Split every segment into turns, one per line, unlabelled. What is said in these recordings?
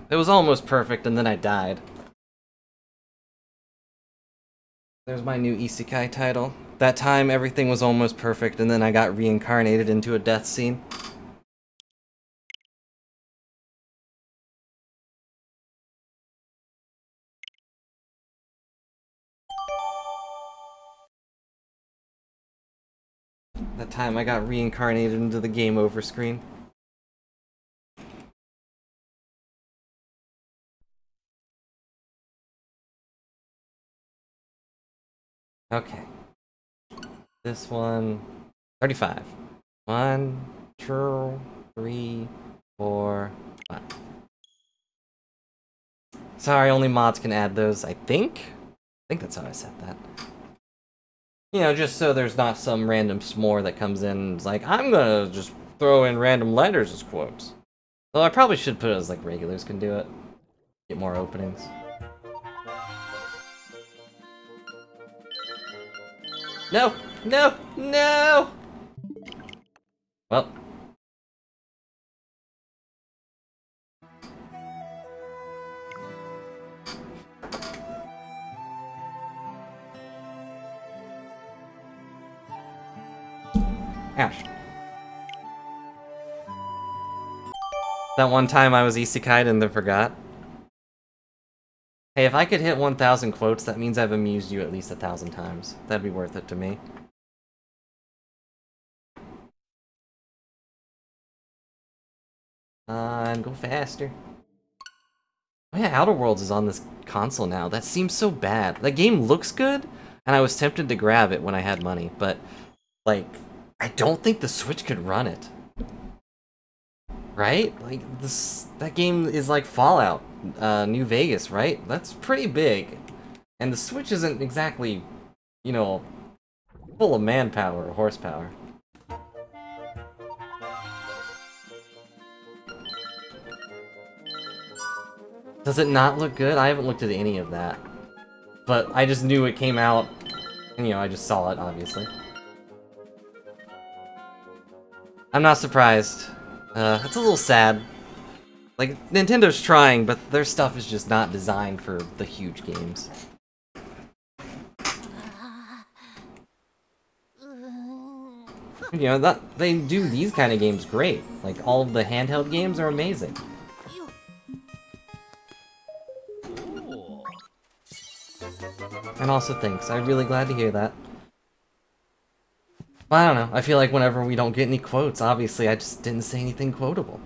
It was almost perfect, and then I died. There's my new isekai title. That time, everything was almost perfect, and then I got reincarnated into a death scene. That time I got reincarnated into the game over screen. Okay. This one... 35. 1, 2, 3, 4, 5. Sorry, only mods can add those, I think? I think that's how I said that. You know, just so there's not some random s'more that comes in and is like, I'm gonna just throw in random letters as quotes. Though I probably should put it as like regulars can do it. Get more openings. No! No! No! Well. Ouch. That one time I was isekai'd and then forgot. Hey, if I could hit 1,000 quotes, that means I've amused you at least 1,000 times. That'd be worth it to me. And go faster. Oh yeah, Outer Worlds is on this console now. That seems so bad. That game looks good, and I was tempted to grab it when I had money, but, like, I don't think the Switch could run it. Right? Like, that game is like Fallout, New Vegas, right? That's pretty big. And the Switch isn't exactly, you know, full of manpower or horsepower. Does it not look good? I haven't looked at any of that. But I just knew it came out, and, you know, I just saw it, obviously. I'm not surprised. It's a little sad. Like, Nintendo's trying, but their stuff is just not designed for the huge games. You know, they do these kind of games great. Like, all of the handheld games are amazing. And also thanks, I'm really glad to hear that. Well, I don't know, I feel like whenever we don't get any quotes, obviously I just didn't say anything quotable.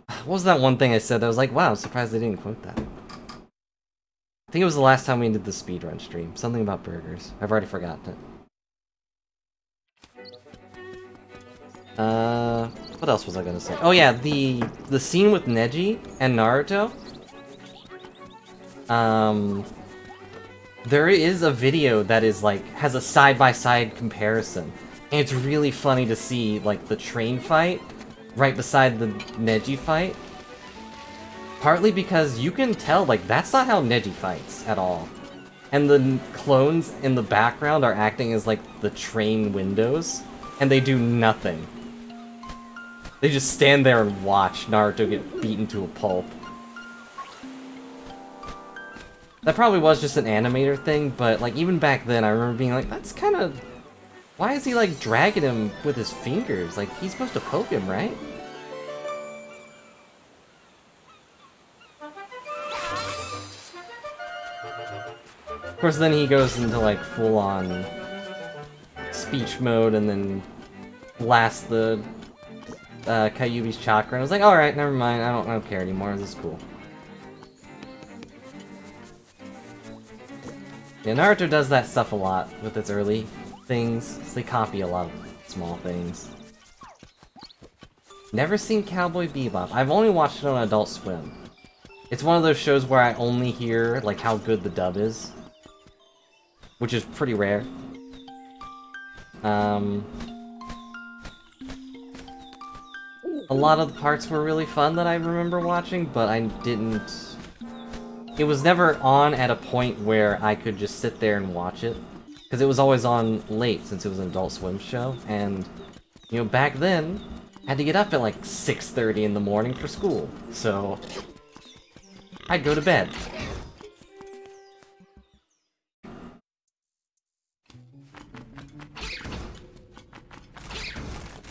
What was that one thing I said? I was like, wow, I'm surprised they didn't quote that. I think it was the last time we did the speedrun stream. Something about burgers. I've already forgotten it. What else was I gonna say? Oh yeah, the scene with Neji and Naruto. There is a video that is like, has a side-by-side comparison. And it's really funny to see, like, the train fight right beside the Neji fight. Partly because you can tell, like, that's not how Neji fights at all. And the clones in the background are acting as, like, the train windows. And they do nothing. They just stand there and watch Naruto get beaten to a pulp. That probably was just an animator thing, but, like, even back then, I remember being like, that's kind of... Why is he, like, dragging him with his fingers? Like, he's supposed to poke him, right? Of course, then he goes into, like, full-on speech mode and then blasts the Kyuubi's chakra. And I was like, alright, never mind, I don't care anymore, this is cool. Yeah, Naruto does that stuff a lot with its early things, so they copy a lot of small things. Never seen Cowboy Bebop. I've only watched it on Adult Swim. It's one of those shows where I only hear, like, how good the dub is. Which is pretty rare. A lot of the parts were really fun that I remember watching, but I didn't... It was never on at a point where I could just sit there and watch it. Because it was always on late, since it was an Adult Swim show, and, you know, back then, had to get up at like 6:30 in the morning for school, so I'd go to bed.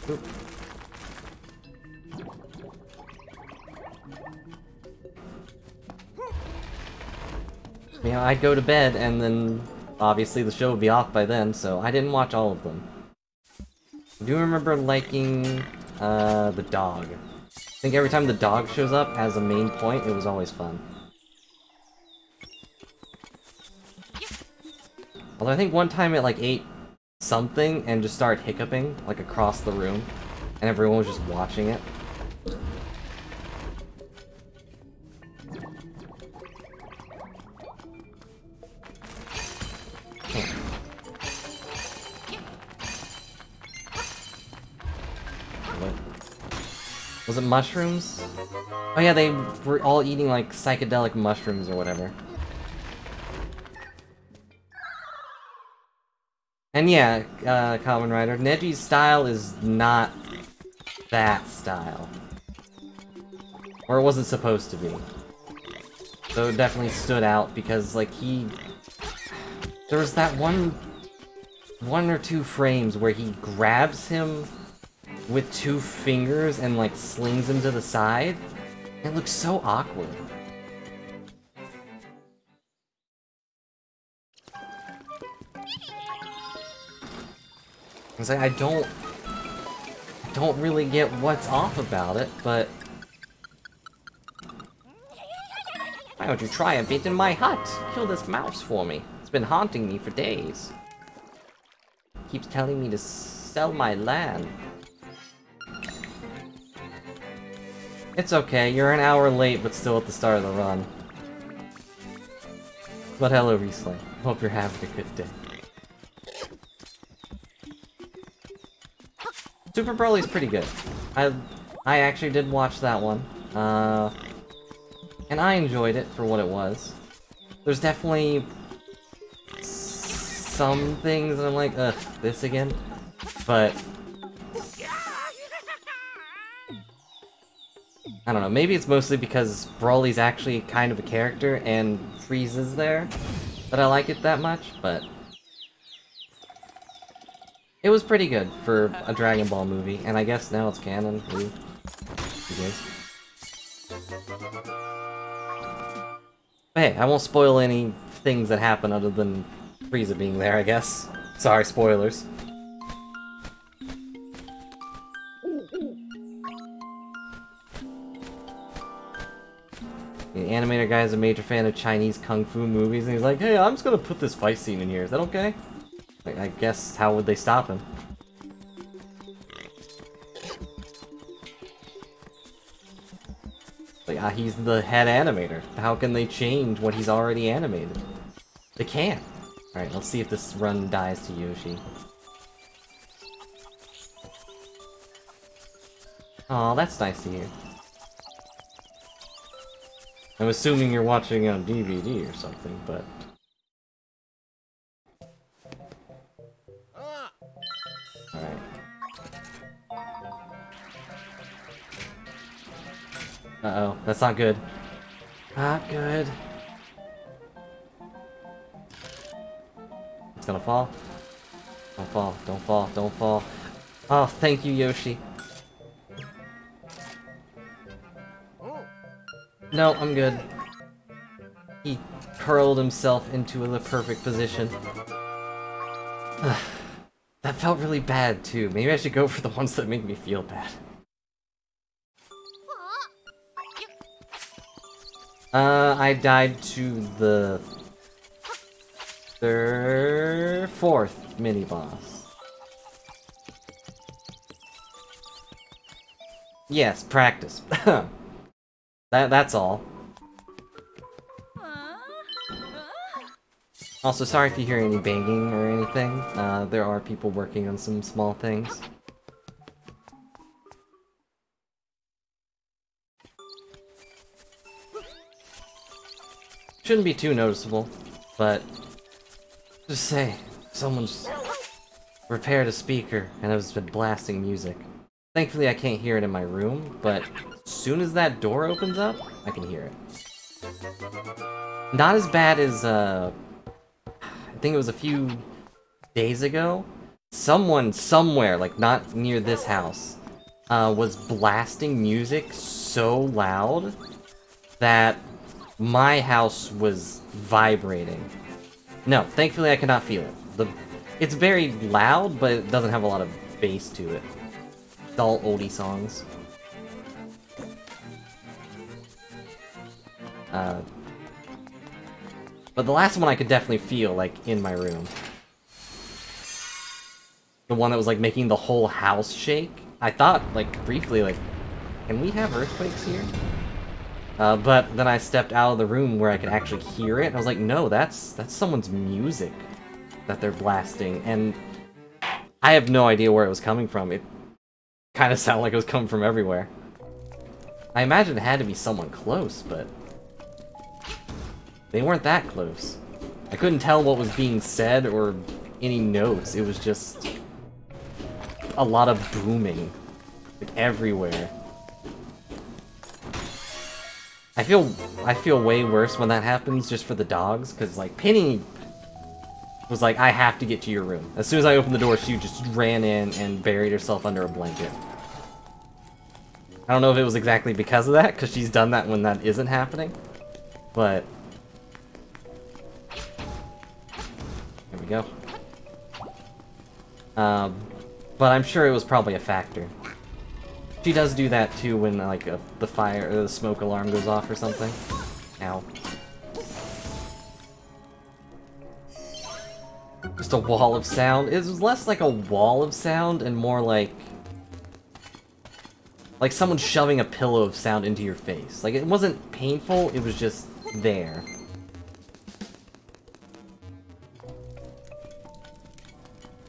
Oop. You know, I'd go to bed, and then obviously the show would be off by then, so I didn't watch all of them. I do remember liking the dog. I think every time the dog shows up as a main point, it was always fun. Although I think one time it like ate something and just started hiccuping, like across the room, and everyone was just watching it. Was it mushrooms? Oh yeah, they were all eating like psychedelic mushrooms or whatever. And yeah, Kamen Rider, Neji's style is not that style. Or it wasn't supposed to be. So it definitely stood out because like there was that one or two frames where he grabs him with 2 fingers and like slings him to the side. It looks so awkward. It's like I don't really get what's off about it, but why don't you try a bit in my hut? Kill this mouse for me. It's been haunting me for days. Keeps telling me to sell my land. It's okay, you're an hour late, but still at the start of the run. But hello, Riesling. Hope you're having a good day. Super Broly's pretty good. I actually did watch that one. And I enjoyed it for what it was. There's definitely some things that I'm like, ugh, this again? But I don't know, maybe it's mostly because Broly's actually kind of a character and Frieza's there that I like it that much, but it was pretty good for a Dragon Ball movie, and I guess now it's canon. Ooh. But hey, I won't spoil any things that happen other than Frieza being there, I guess. Sorry, spoilers. The animator guy is a major fan of Chinese kung fu movies, and he's like, hey, I'm just gonna put this fight scene in here, is that okay? Like, I guess, how would they stop him? Like, he's the head animator. How can they change what he's already animated? They can't. Alright, let's see if this run dies to Yoshi. Aw, that's nice to hear. I'm assuming you're watching on DVD or something, but... Alright. Uh-oh, that's not good. Not good. It's gonna fall. Don't fall, don't fall, don't fall. Oh, thank you, Yoshi. No, I'm good. He curled himself into the perfect position. That felt really bad, too. Maybe I should go for the ones that make me feel bad. I died to the... 4th mini-boss. Yes, practice. That's all. Also, sorry if you hear any banging or anything. There are people working on some small things. Shouldn't be too noticeable, but just say, someone's repaired a speaker and has been blasting music. Thankfully I can't hear it in my room, but as soon as that door opens up, I can hear it. Not as bad as, I think it was a few days ago. Someone somewhere, like not near this house, was blasting music so loud that my house was vibrating. No, thankfully I could not feel it. It's very loud, but it doesn't have a lot of bass to it. It's all oldie songs. But the last one I could definitely feel, like, in my room. The one that was, like, making the whole house shake. I thought, like, briefly, like, can we have earthquakes here? But then I stepped out of the room where I could actually hear it, and I was like, no, that's someone's music that they're blasting, and I have no idea where it was coming from. It kind of sounded like it was coming from everywhere. I imagine it had to be someone close, but they weren't that close. I couldn't tell what was being said or any notes. It was just a lot of booming, like, everywhere. I feel way worse when that happens just for the dogs, because, like, Penny was like, I have to get to your room. As soon as I opened the door, she just ran in and buried herself under a blanket. I don't know if it was exactly because of that, because she's done that when that isn't happening, but there we go. But I'm sure it was probably a factor. She does do that too when, like, the fire or the smoke alarm goes off or something. Ow. Just a wall of sound. It was less like a wall of sound and more like someone shoving a pillow of sound into your face. Like, it wasn't painful, it was just there.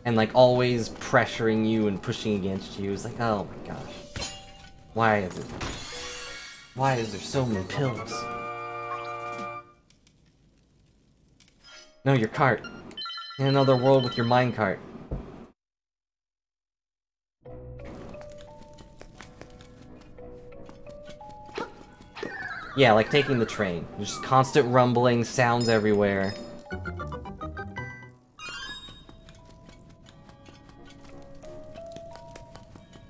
And, like, always pressuring you and pushing against you. It's like, oh my gosh. Why is there so many pills? No, your cart. In another world with your minecart. Yeah, like taking the train. Just constant rumbling, sounds everywhere.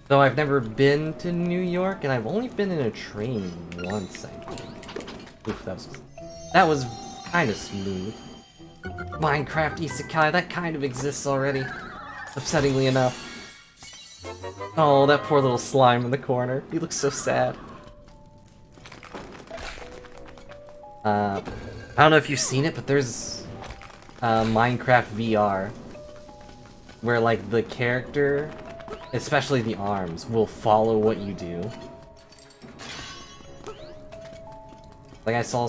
Though I've never been to New York, and I've only been in a train once, I think. Oof, that was kind of smooth. Minecraft Isekai, that kind of exists already. Upsettingly enough. Oh, that poor little slime in the corner. He looks so sad. I don't know if you've seen it, but there's Minecraft VR. Where, like, the character, especially the arms, will follow what you do. Like, I saw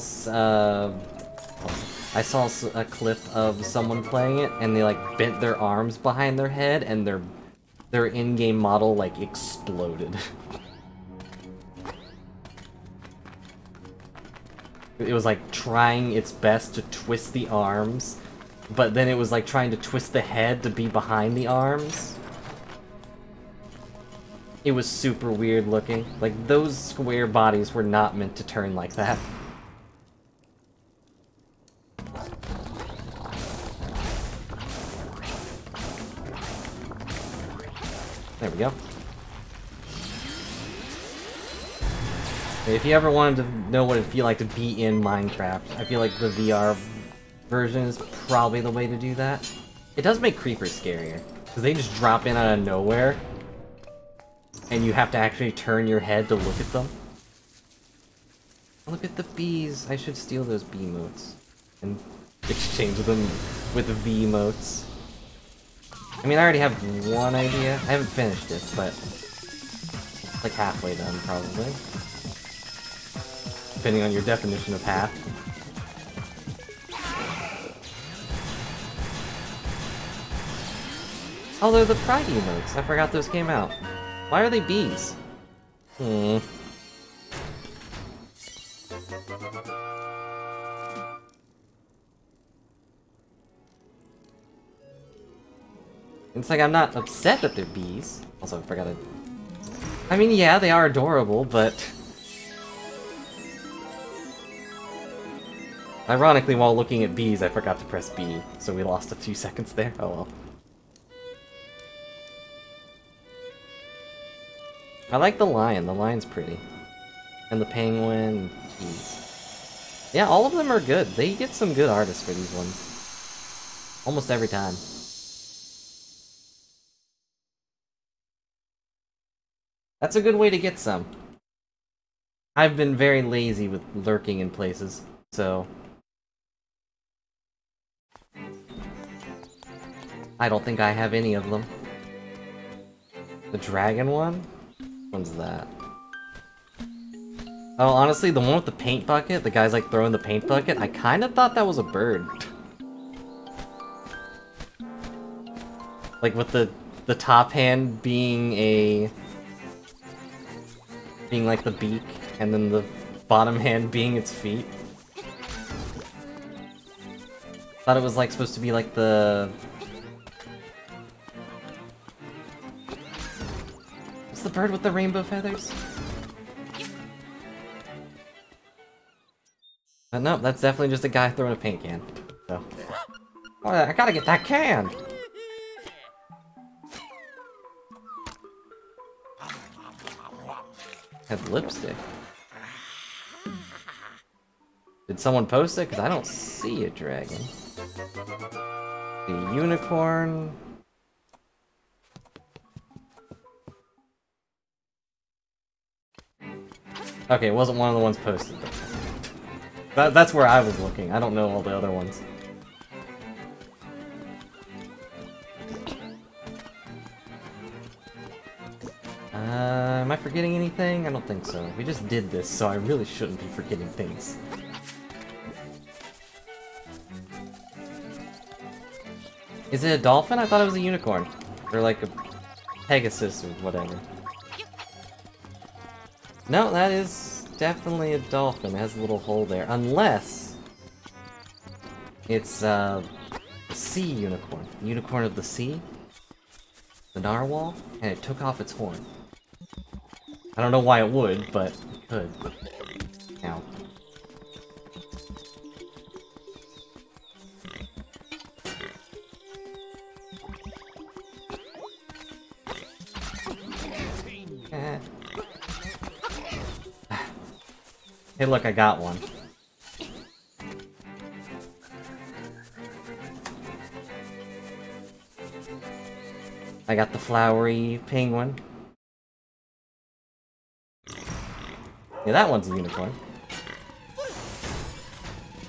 a clip of someone playing it, and they, like, bent their arms behind their head, and their in-game model, like, exploded. It was, like, trying its best to twist the arms, but then it was, like, trying to twist the head to be behind the arms. It was super weird looking. Like, those square bodies were not meant to turn like that. There we go. If you ever wanted to know what it'd feel like to be in Minecraft, I feel like the VR version is probably the way to do that. It does make creepers scarier, because they just drop in out of nowhere, and you have to actually turn your head to look at them. Look at the bees! I should steal those bee motes, and exchange them with the V-motes. I mean, I already have one idea. I haven't finished it, but it's like halfway done, probably. Depending on your definition of half. Although the Pride emotes, I forgot those came out. Why are they bees? It's like I'm not upset that they're bees. Also, I forgot to I mean, yeah, they are adorable, but... Ironically, while looking at bees, I forgot to press B, so we lost a few seconds there. Oh well. I like the lion. The lion's pretty. And the penguin. Jeez. Yeah, all of them are good. They get some good artists for these ones. Almost every time. That's a good way to get some. I've been very lazy with lurking in places, so... I don't think I have any of them. The dragon one? Which one's that? Oh, honestly, the one with the paint bucket, the guy's like throwing the paint bucket, I kinda thought that was a bird. Like with the top hand being a... being like the beak, and then the bottom hand being its feet. Thought it was like supposed to be like the... What's the bird with the rainbow feathers? No, that's definitely just a guy throwing a paint can. So. Oh, I gotta get that can! Has lipstick. Did someone post it? Because I don't see a dragon. The unicorn. Okay, it wasn't one of the ones posted. That's where I was looking. I don't know all the other ones. Am I forgetting anything? I don't think so. We just did this, so I really shouldn't be forgetting things. Is it a dolphin? I thought it was a unicorn. Or like a Pegasus or whatever. No, that is definitely a dolphin. It has a little hole there. Unless... it's, a sea unicorn. Unicorn of the sea. The narwhal. And it took off its horn. I don't know why it would, but it could. Ow. Hey look, I got one. I got the flowery penguin. Yeah, that one's a unicorn.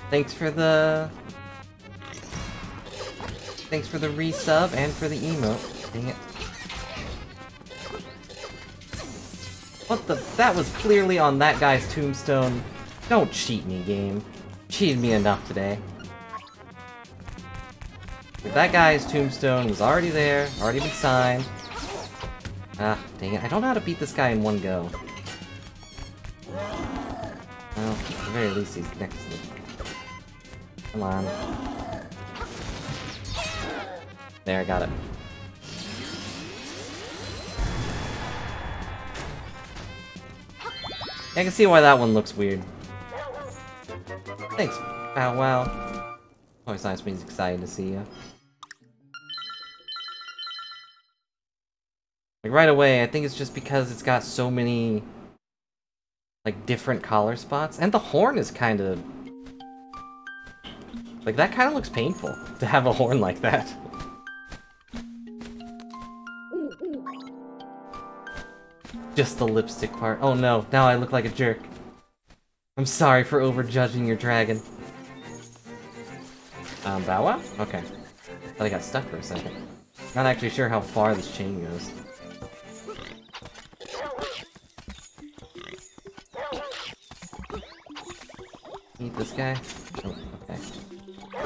Thanks for the resub and for the emote. Dang it. What the? That was clearly on that guy's tombstone. Don't cheat me, game. You cheated me enough today. If that guy's tombstone was already there, already been signed. Ah, dang it. I don't know how to beat this guy in one go. Well, at the very least he's next to me. Come on. There, I got it. I can see why that one looks weird. Thanks, Bow Wow. Always nice when he's excited to see you. Like, right away, I think it's just because it's got so many... like, different collar spots. And the horn is kind of... like, that kind of looks painful, to have a horn like that. Just the lipstick part. Oh no, now I look like a jerk. I'm sorry for overjudging your dragon. Bow Wow? Okay. Thought I got stuck for a second. Not actually sure how far this chain goes. Eat this guy? Oh, okay.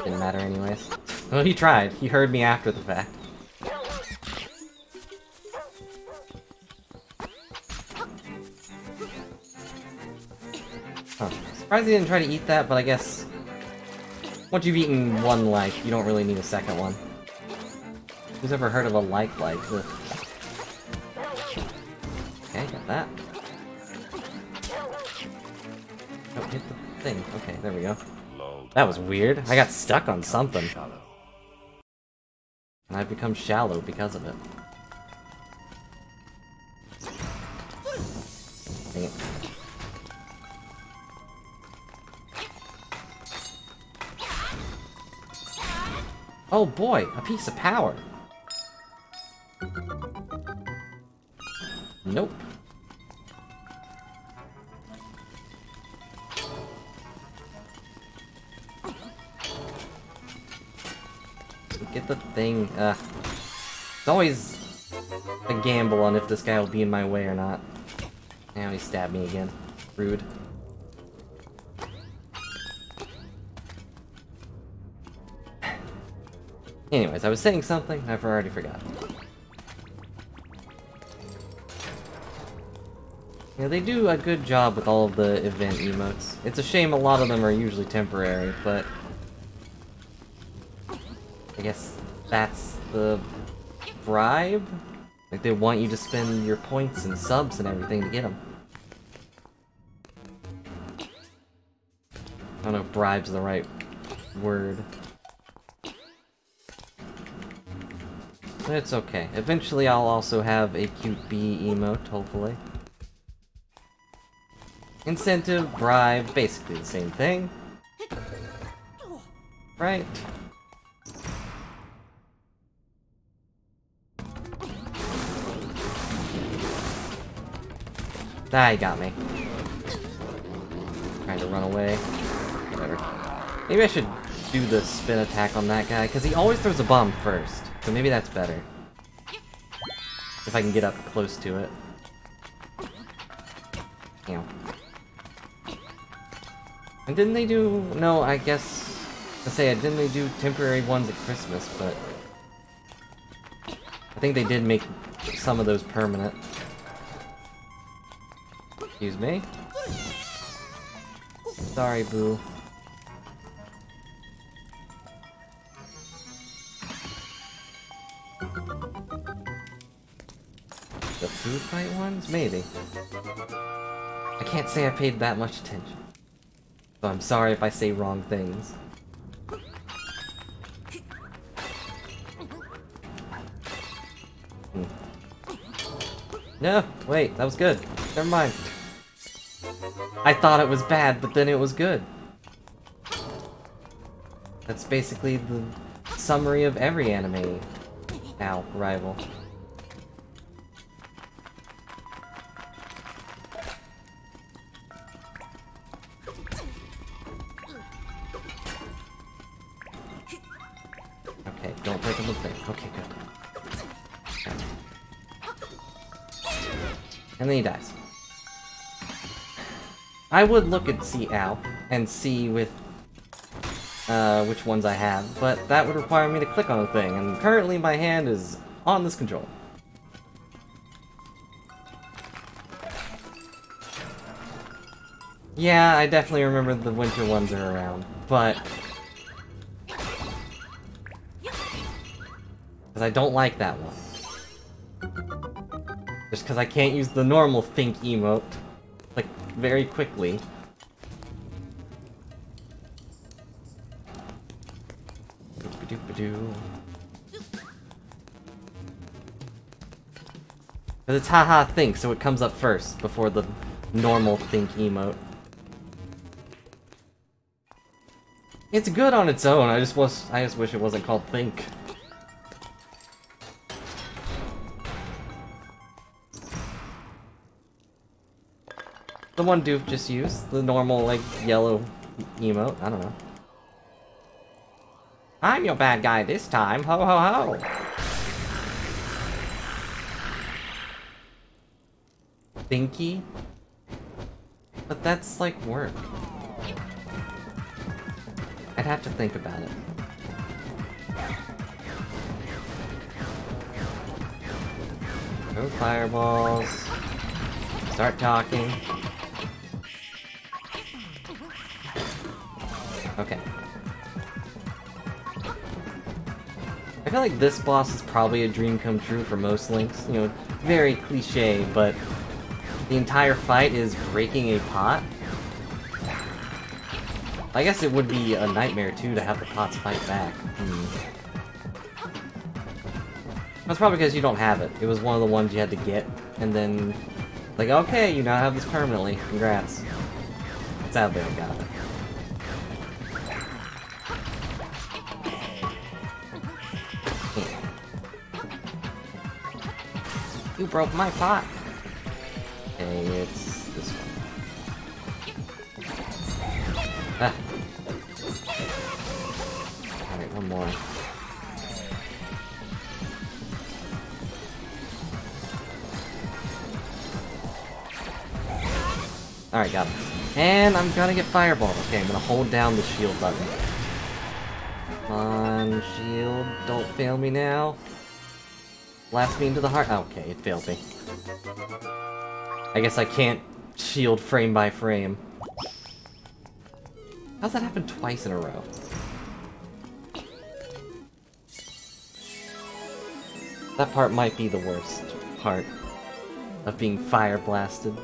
Didn't matter anyways. Well, he tried. He heard me after the fact. Huh. Surprised he didn't try to eat that, but I guess... once you've eaten one like, you don't really need a second one. Who's ever heard of a like? Ugh. Okay, got Hit that. Oh, hit the thing. Okay, there we go. That was weird. I got stuck on something. And I've become shallow because of it. Dang it. Oh boy, a piece of power. Nope. Get the thing. It's always a gamble on if this guy will be in my way or not. Now he stabbed me again. Rude. Anyways, I was saying something, I've already forgotten. Yeah, they do a good job with all of the event emotes. It's a shame a lot of them are usually temporary, but I guess that's the bribe? Like, they want you to spend your points and subs and everything to get them. I don't know if bribe's the right word. But it's okay. Eventually I'll also have a cute bee emote, hopefully. Incentive, bribe, basically the same thing. Right? Ah, he got me. Trying to run away. Whatever. Maybe I should do the spin attack on that guy, because he always throws a bomb first. So maybe that's better. If I can get up close to it. Ow. And didn't they do... No, I guess... didn't they do temporary ones at Christmas, but... I think they did make some of those permanent. Excuse me. Sorry, boo. The food fight ones? Maybe. I can't say I paid that much attention. So I'm sorry if I say wrong things. No, wait, that was good. Never mind. I thought it was bad, but then it was good. That's basically the summary of every anime. Ow, rival. Okay, don't break him the thing. Okay, good. And then he dies. I would look at ow, and see with which ones I have, but that would require me to click on the thing, and currently my hand is on this controller. Yeah, I definitely remember the winter ones are around, but... because I don't like that one. Just because I can't use the normal think emote, like, very quickly. Doop-a-doop-a-doo. Because it's haha think, so it comes up first, before the normal think emote. It's good on its own, I just wish it wasn't called think. The one Doof just used, the normal, like, yellow emote, I don't know. I'm your bad guy this time, ho ho ho! Thinky? But that's, like, work. I'd have to think about it. Throw fireballs. Start talking. Okay. I feel like this boss is probably a dream come true for most Links. You know, very cliche, but the entire fight is breaking a pot. I guess it would be a nightmare, too, to have the pots fight back. That's probably because you don't have it. It was one of the ones you had to get, and then... Like, okay, you now have this permanently. Congrats. Sadly, I got it. You broke my pot! Okay, it's this one. Ah. Alright, one more. Alright, got it. And I'm gonna get fireball. Okay, I'm gonna hold down the shield button. Come on, shield. Don't fail me now. Blast me into the heart. Oh, okay, it failed me. I guess I can't shield frame by frame. How's that happen twice in a row? That part might be the worst part of being fire blasted.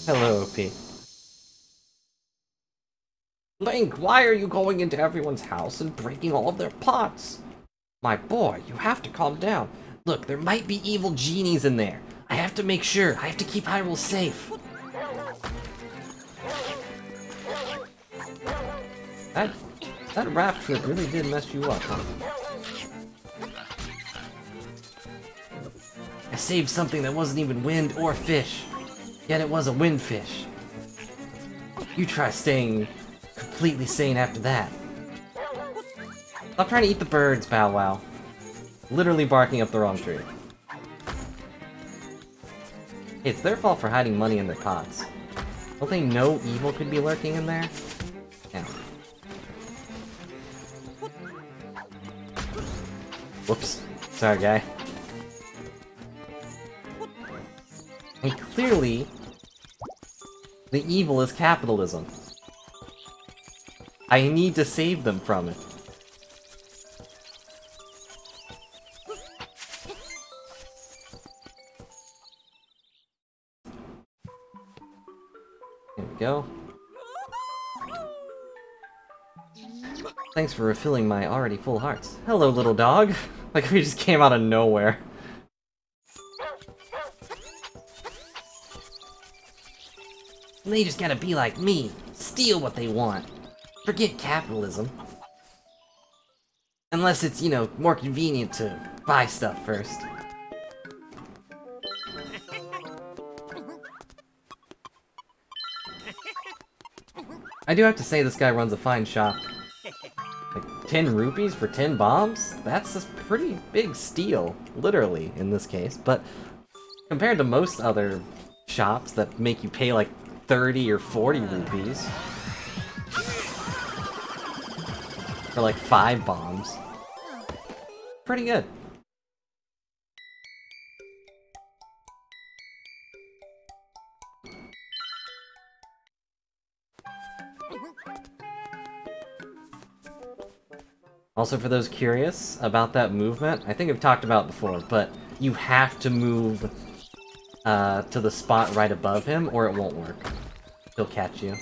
Hello, OP. Link, why are you going into everyone's house and breaking all of their pots? My boy, you have to calm down. Look, there might be evil genies in there. I have to make sure. I have to keep Hyrule safe. That raft trip really did mess you up, huh? I saved something that wasn't even wind or fish. Yet it was a windfish. You try staying completely sane after that. Stop trying to eat the birds, Bow Wow. Literally barking up the wrong tree. It's their fault for hiding money in their pots. Don't they know evil could be lurking in there? Yeah. Whoops. Sorry, guy. And clearly, the evil is capitalism. I need to save them from it. There we go. Thanks for refilling my already full hearts. Hello, little dog. Like we just came out of nowhere. They just gotta be like me. Steal what they want. Forget capitalism. Unless it's, you know, more convenient to buy stuff first. I do have to say this guy runs a fine shop. Like, 10 rupees for 10 bombs? That's a pretty big steal, literally, in this case. But compared to most other shops that make you pay like 30 or 40 rupees for like 5 bombs. Pretty good. Also, for those curious about that movement, I think I've talked about it before, but you have to move to the spot right above him, or it won't work. He'll catch you.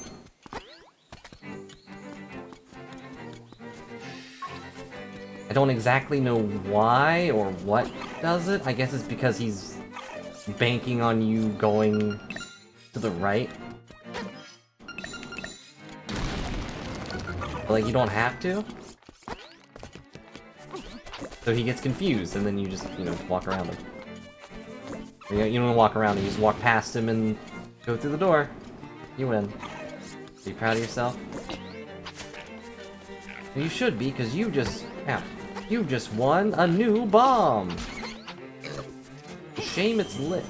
I don't exactly know why or what does it. I guess it's because he's banking on you going to the right. But, like, you don't have to. So he gets confused, and then you just, you know, walk around him. You don't want to walk around him, you just walk past him and go through the door. You win. Are you proud of yourself? You should be, because you just... yeah, you just won a new bomb! Shame it's lit.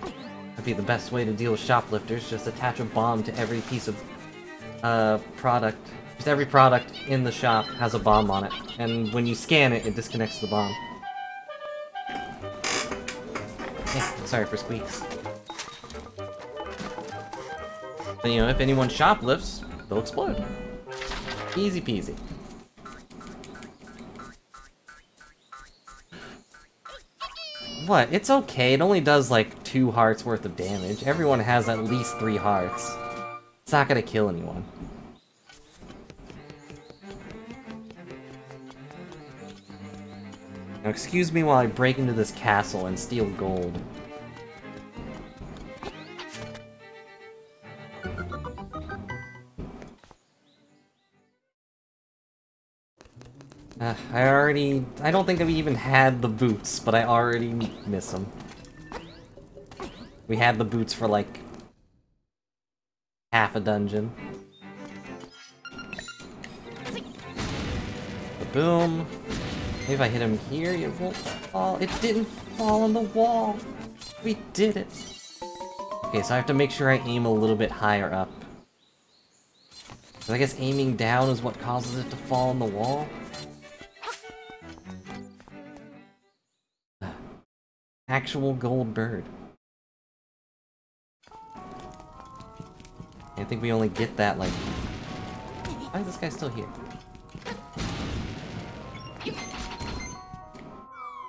That'd be the best way to deal with shoplifters, just attach a bomb to every piece of product. Just every product in the shop has a bomb on it, and when you scan it, it disconnects the bomb. Hey, sorry for squeaks. But, you know, if anyone shoplifts, they'll explode. Easy peasy. What? It's okay. It only does like 2 hearts worth of damage. Everyone has at least 3 hearts. It's not gonna kill anyone. Now excuse me while I break into this castle and steal gold. I don't think I've even had the boots, but I already miss them. We had the boots for like half a dungeon. Boom. Maybe if I hit him here, it won't fall. It didn't fall on the wall. We did it. Okay, so I have to make sure I aim a little bit higher up. So I guess aiming down is what causes it to fall on the wall. Actual gold bird. I think we only get that, like... Why is this guy still here?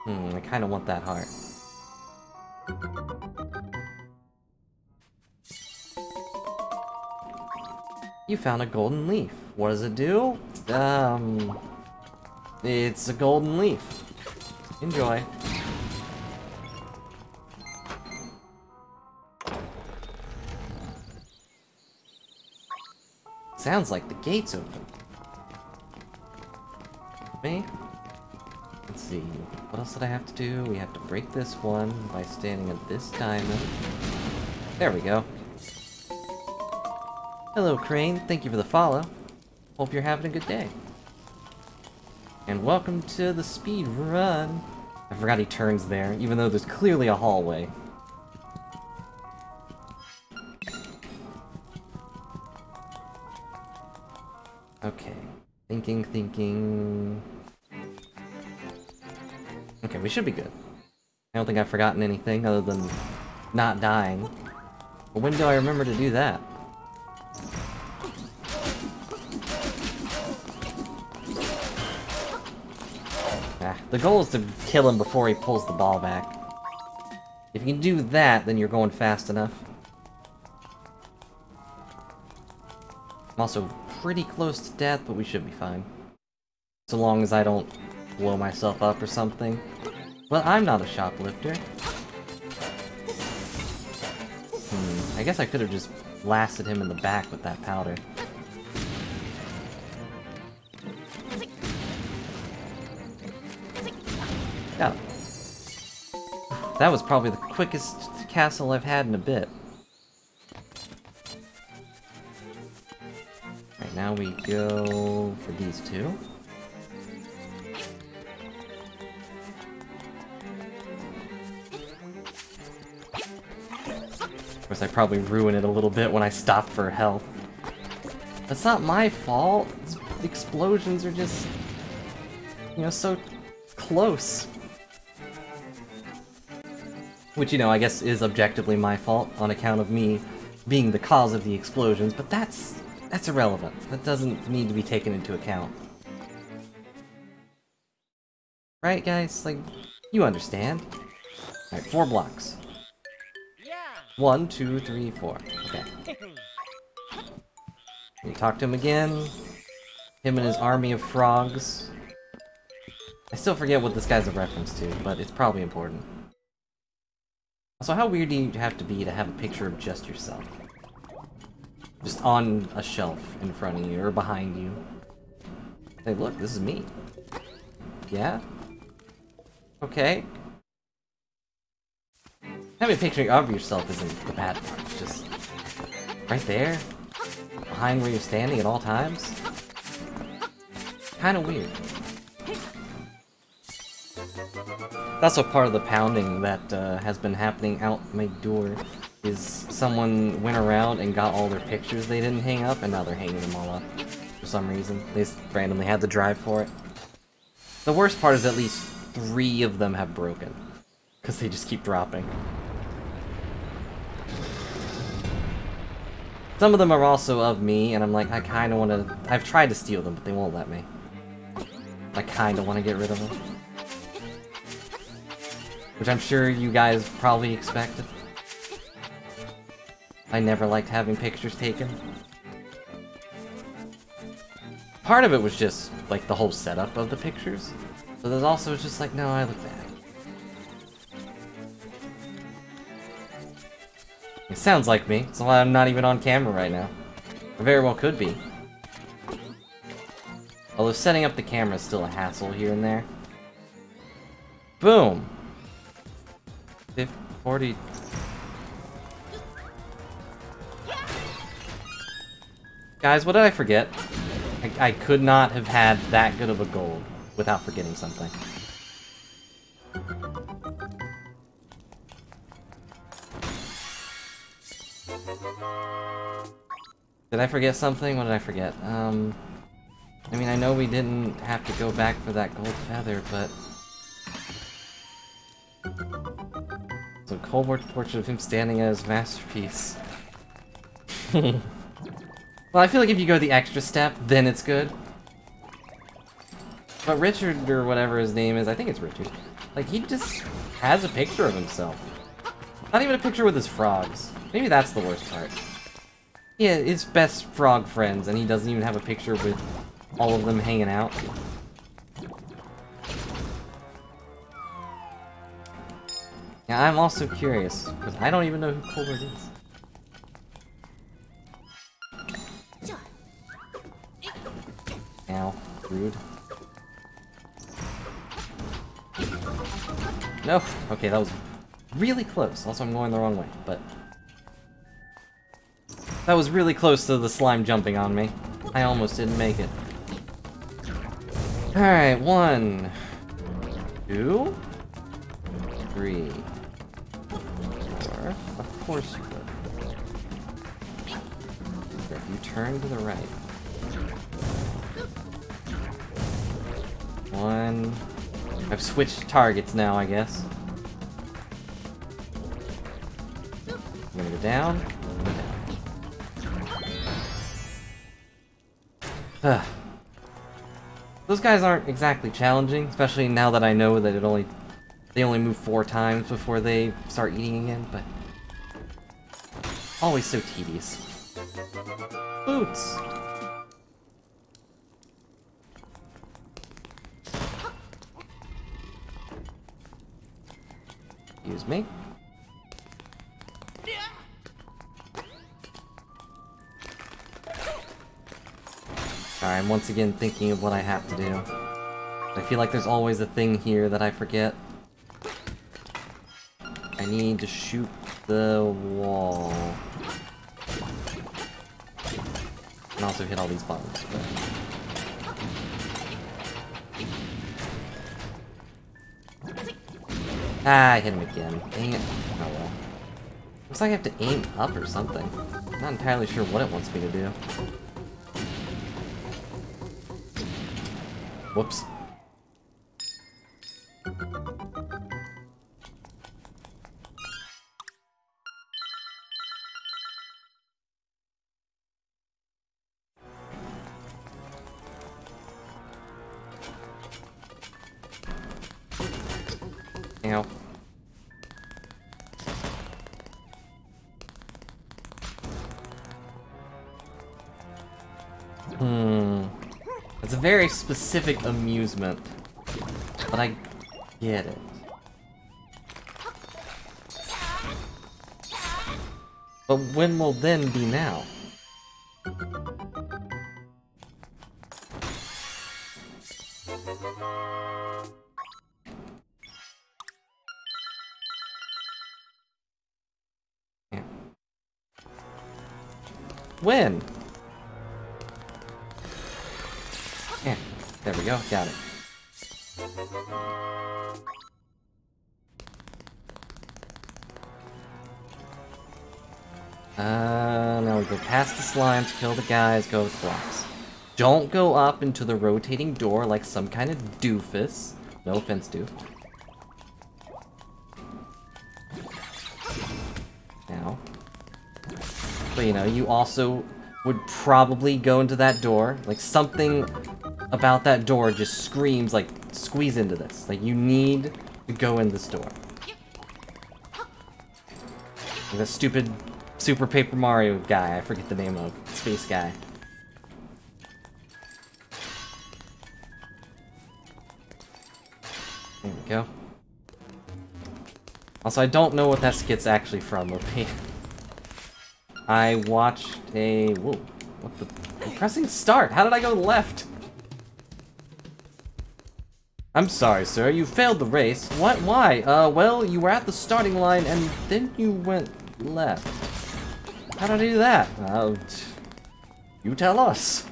I kinda want that heart. You found a golden leaf. What does it do? It's a golden leaf. Enjoy. Sounds like the gate's open. Me? Let's see. What else did I have to do? We have to break this one by standing at this diamond. There we go. Hello, Crane. Thank you for the follow. Hope you're having a good day. And welcome to the speed run. I forgot he turns there, even though there's clearly a hallway. Okay. Thinking. Okay, we should be good. I don't think I've forgotten anything other than not dying. But when do I remember to do that? The goal is to kill him before he pulls the ball back. If you can do that, then you're going fast enough. I'm also pretty close to death, but we should be fine. So long as I don't blow myself up or something. Well, I'm not a shoplifter. I guess I could have just blasted him in the back with that powder. Got him. That was probably the quickest castle I've had in a bit. Right, now we go for these two. Of course, I probably ruin it a little bit when I stop for health. That's not my fault. The explosions are just, you know, so close. Which, you know, I guess is objectively my fault on account of me being the cause of the explosions, but that's irrelevant. That doesn't need to be taken into account. Right, guys? Like, you understand. Alright, 4 blocks. 1, 2, 3, 4. Okay. You talk to him again. Him and his army of frogs. I still forget what this guy's a reference to, but it's probably important. Also, how weird do you have to be to have a picture of just yourself? Just on a shelf in front of you, or behind you. Hey, look, this is me. Yeah? Okay. Having a picture of yourself isn't the bad part, it's just right there, behind where you're standing at all times. Kinda weird. That's also part of the pounding that has been happening out my door, is someone went around and got all their pictures they didn't hang up, and now they're hanging them all up for some reason. They just randomly had the drive for it. The worst part is at least 3 of them have broken, because they just keep dropping. Some of them are also of me, and I'm like, I kind of want to... I've tried to steal them, but they won't let me. I kind of want to get rid of them. Which I'm sure you guys probably expected. I never liked having pictures taken. Part of it was just, like, the whole setup of the pictures. But there's also just like, no, I look bad. It sounds like me, so I'm not even on camera right now. I very well could be. Although setting up the camera is still a hassle here and there. Boom! 40... Guys, what did I forget? I could not have had that good of a gold without forgetting something. Did I forget something? What did I forget? I mean, I know we didn't have to go back for that gold feather, but... So, Colbort's portrait of him standing at his masterpiece. Well, I feel like if you go the extra step, then it's good. But Richard, or whatever his name is, I think it's Richard, like, he just has a picture of himself. Not even a picture with his frogs. Maybe that's the worst part. Yeah, his best frog friends, and he doesn't even have a picture with all of them hanging out. Yeah, I'm also curious, because I don't even know who Colbert is. Ow, rude. No, okay, that was really close. Also, I'm going the wrong way, but... That was really close to the slime jumping on me. I almost didn't make it. Alright, 1, 2, 3, 4. Of course you could. If you turn to the right. 1. I've switched targets now, I guess. I'm gonna go down. Ugh. Those guys aren't exactly challenging, especially now that I know that they only move 4 times before they start eating again, but always so tedious. Boots! Excuse me. Alright, I'm once again thinking of what I have to do. I feel like there's always a thing here that I forget. I need to shoot the wall. And also hit all these buttons. Ah, I hit him again. Dang it. Oh well. Looks like I have to aim up or something. I'm not entirely sure what it wants me to do. Whoops. Ow. It's a very specific amusement, but I get it. But when will then be now? Yeah. When? Yeah, there we go, got it. Now we go past the slimes, kill the guys, go with blocks. Don't go up into the rotating door like some kind of doofus. No offense, doof. Now. But you know, you also would probably go into that door. Like, something about that door just screams, like, squeeze into this. Like, you need to go in this door. Like the stupid Super Paper Mario guy, I forget the name of, space guy. There we go. Also, I don't know what that skit's actually from, okay? I watched a... Whoa, what the... I'm pressing start! How did I go left? I'm sorry, sir, you failed the race. What? Why? Well, you were at the starting line and then you went left. How did I do that? You tell us.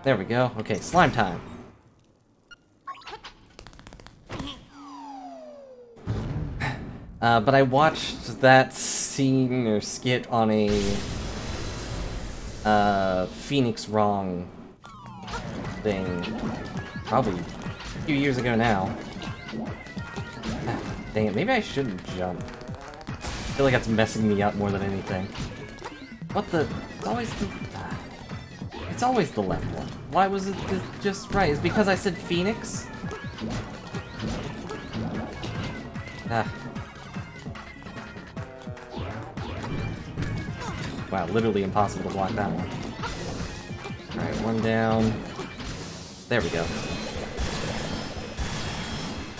There we go. Okay, slime time. But I watched that scene or skit on a Phoenix Wrong thing probably a few years ago now. Dang it, maybe I shouldn't jump. I feel like that's messing me up more than anything. What the? It's always the left one. Why was it just right? Is it because I said Phoenix? Wow, literally impossible to block that one. Alright, one down. There we go.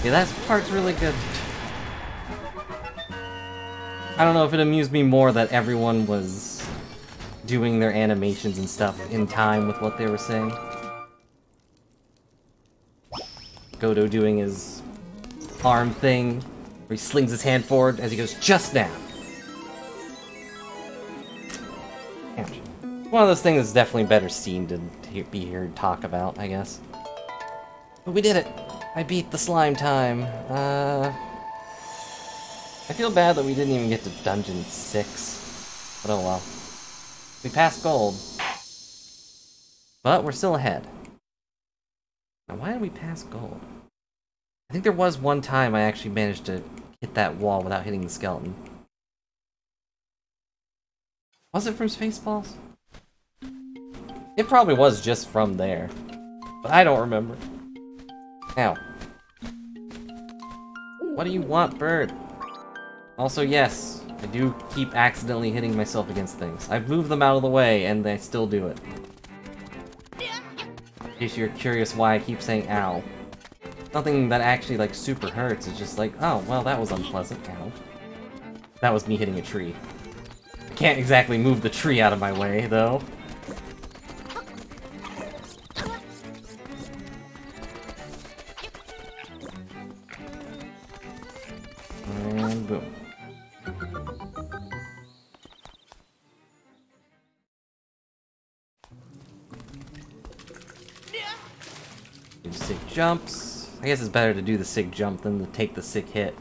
Yeah, that part's really good. I don't know if it amused me more that everyone was doing their animations and stuff in time with what they were saying. Godo doing his arm thing, where he slings his hand forward as he goes, just now. Ouch. One of those things that's definitely better seen to be here and talk about, I guess. But we did it! I beat the slime time. I feel bad that we didn't even get to Dungeon 6. But oh well. We passed gold. But we're still ahead. Now why did we pass gold? I think there was one time I actually managed to hit that wall without hitting the skeleton. Was it from Spaceballs? It probably was just from there. But I don't remember. Ow. What do you want, bird? Also, yes, I do keep accidentally hitting myself against things. I've moved them out of the way, and they still do it. In case you're curious why I keep saying ow. Nothing that actually, like, super hurts. It's just like, oh, well, that was unpleasant. Ow. That was me hitting a tree. I can't exactly move the tree out of my way, though. And boom. Do sick jumps. I guess it's better to do the sick jump than to take the sick hit.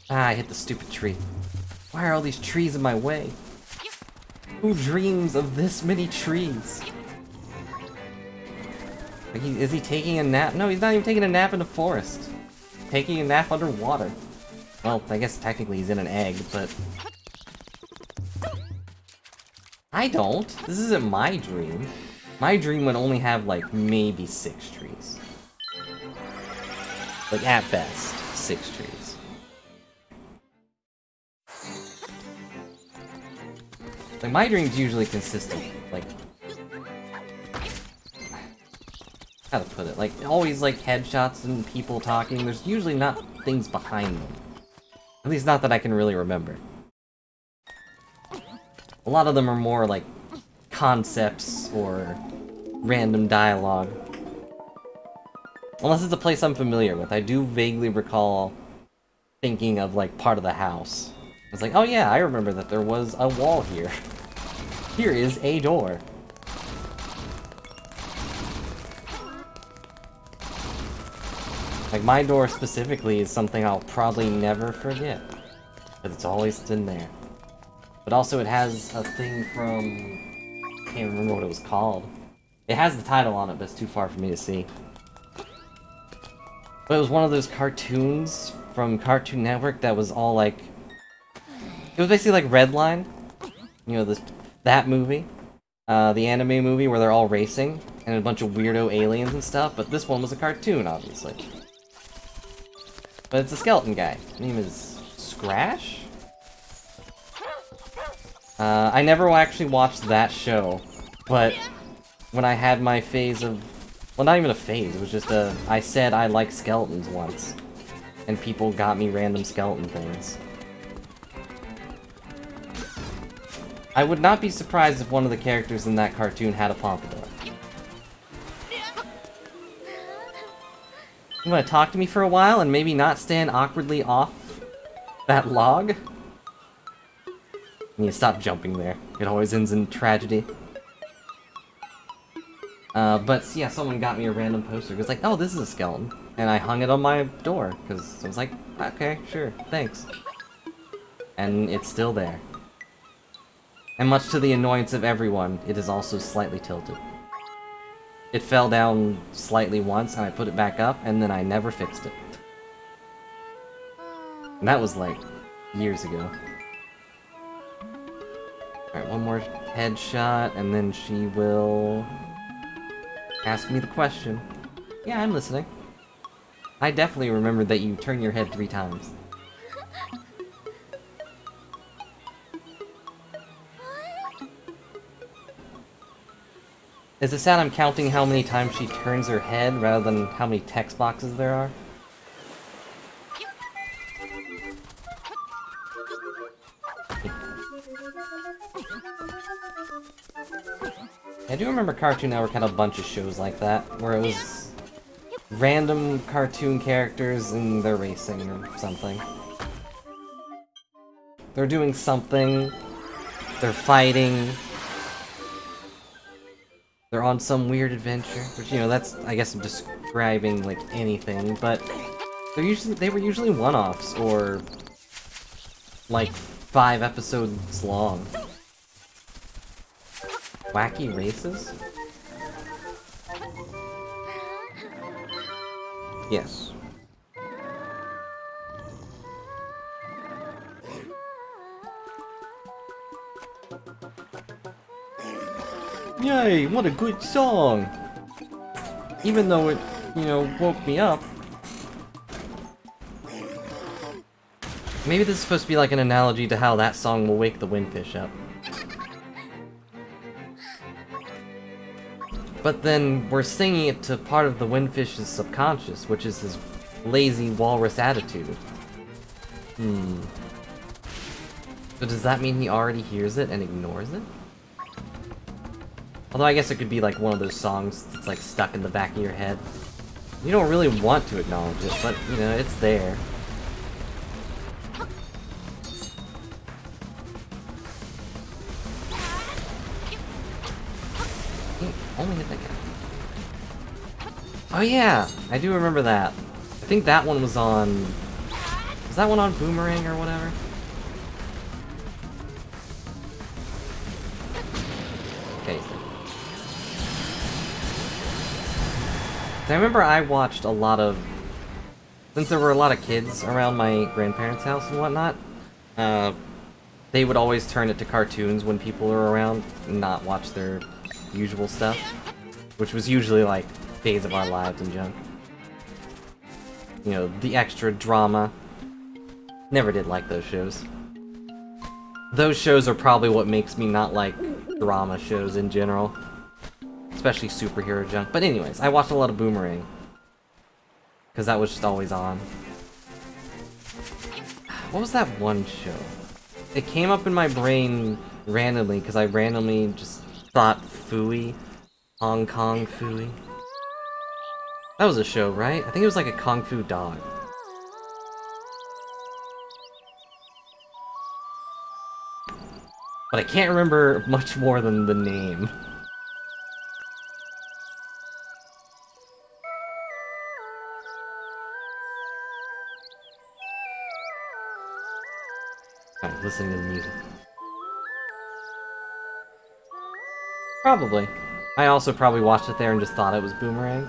Ah, I hit the stupid tree. Why are all these trees in my way? Who dreams of this many trees? Like, is he taking a nap? No, he's not even taking a nap in a forest. Taking a nap underwater. Well, I guess technically he's in an egg, but... I don't. This isn't my dream. My dream would only have, like, maybe 6 trees. Like, at best, 6 trees. Like, my dream's usually consistent. Like... how to put it? Like, always, like, headshots and people talking. There's usually not things behind them. At least not that I can really remember. A lot of them are more, like, concepts or random dialogue. Unless it's a place I'm familiar with. I do vaguely recall thinking of, like, part of the house. It's like, oh yeah, I remember that there was a wall here. Here is a door. Like, my door specifically is something I'll probably never forget. But it's always been there. But also it has a thing from can't remember what it was called. It has the title on it, but it's too far for me to see. But it was one of those cartoons from Cartoon Network that was all like... It was basically like Redline. You know, that movie. The anime movie where they're all racing, and a bunch of weirdo aliens and stuff, but this one was a cartoon, obviously. But it's a skeleton guy. His name is Scratch? I never actually watched that show, but when I had my phase of... Well, not even a phase, it was just a... I said I like skeletons once, and people got me random skeleton things. I would not be surprised if one of the characters in that cartoon had a pompadour. You wanna talk to me for a while and maybe not stand awkwardly off that log? You need to stop jumping there. It always ends in tragedy. But yeah, someone got me a random poster. It was like, oh, this is a skeleton. And I hung it on my door, because I was like, okay, sure, thanks. And it's still there. And much to the annoyance of everyone, it is also slightly tilted. It fell down slightly once, and I put it back up, and then I never fixed it. And that was like years ago. Alright, one more headshot, and then she will ask me the question. Yeah, I'm listening. I definitely remembered that you turn your head 3 times. Is it sad I'm counting how many times she turns her head rather than how many text boxes there are? I do remember Cartoon Network had a bunch of shows like that, where it was random cartoon characters and they're racing or something. They're doing something, they're fighting, they're on some weird adventure, which, you know, that's, I guess I'm describing, like, anything, but they were usually one-offs, or, like, 5 episodes long. Wacky races? Yes. Yay, what a good song! Even though it, you know, woke me up. Maybe this is supposed to be like an analogy to how that song will wake the windfish up. But then we're singing it to part of the windfish's subconscious, which is his lazy walrus attitude. So does that mean he already hears it and ignores it? Although I guess it could be like one of those songs that's like stuck in the back of your head. You don't really want to acknowledge it, but you know, it's there. Only hit that guy. Oh yeah, I do remember that. I think that one was on... Was that one on Boomerang or whatever? Okay. I remember I watched a lot of... Since there were a lot of kids around my grandparents' house and whatnot, they would always turn it to cartoons when people were around and not watch their usual stuff, which was usually like Days of Our Lives and junk. You know, the extra drama. Never did like those shows. Those shows are probably what makes me not like drama shows in general. Especially superhero junk. But anyways, I watched a lot of Boomerang. Because that was just always on. What was that one show? It came up in my brain randomly, because I randomly just thought Phooey. Hong Kong Phooey. That was a show, right? I think it was like a Kung Fu dog. But I can't remember much more than the name. Alright, listening to the music. Probably. I also probably watched it there and just thought it was Boomerang.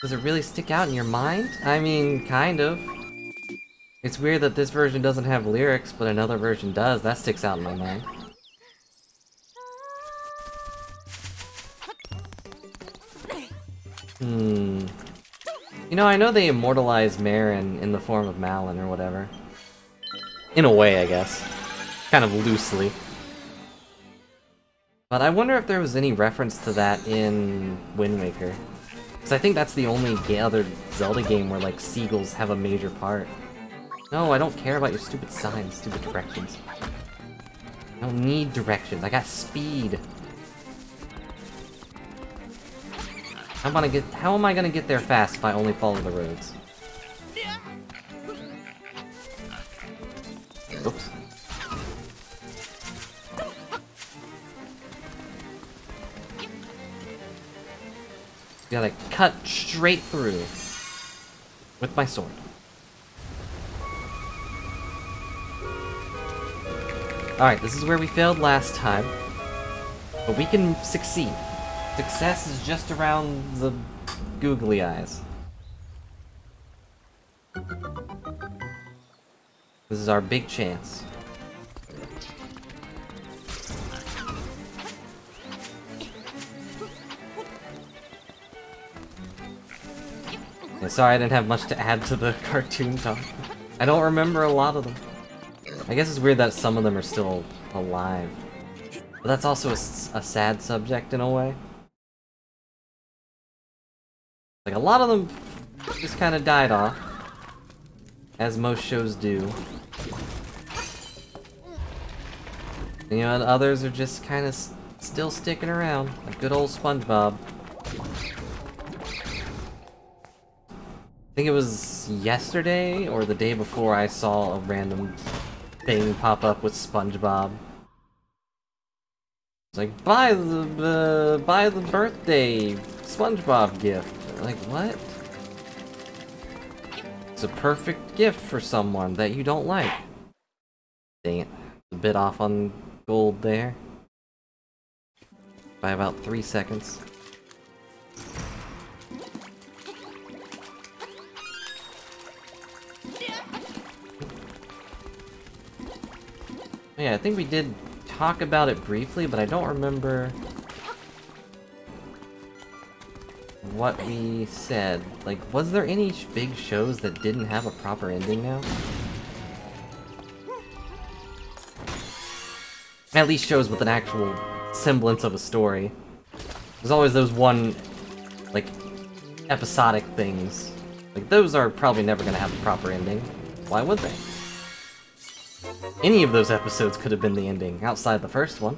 Does it really stick out in your mind? I mean, kind of. It's weird that this version doesn't have lyrics, but another version does. That sticks out in my mind. You know, I know they immortalized Marin in the form of Malin or whatever. In a way, I guess. Kind of loosely. But I wonder if there was any reference to that in Wind Waker. Because I think that's the only other Zelda game where, like, seagulls have a major part. No, I don't care about your stupid signs, stupid directions. I don't need directions, I got speed. How am I gonna get there fast if I only follow the roads? Oops. Gotta cut straight through with my sword. Alright, this is where we failed last time, but we can succeed. Success is just around the googly eyes. This is our big chance. Yeah, sorry I didn't have much to add to the cartoon talk. I don't remember a lot of them. I guess it's weird that some of them are still alive. But that's also a sad subject in a way. Like, a lot of them just kind of died off. As most shows do. You know, and others are just kind of still sticking around. Like good old SpongeBob. I think it was yesterday or the day before I saw a random thing pop up with SpongeBob. It's like, buy the birthday SpongeBob gift. Like, what? It's a perfect gift for someone that you don't like. Dang it. A bit off on gold there. By about 3 seconds. Yeah, I think we did talk about it briefly, but I don't remember what we said. Like, was there any big shows that didn't have a proper ending now? At least shows with an actual semblance of a story. There's always those one, like, episodic things. Like, those are probably never gonna have a proper ending. Why would they? Any of those episodes could have been the ending, outside the first one.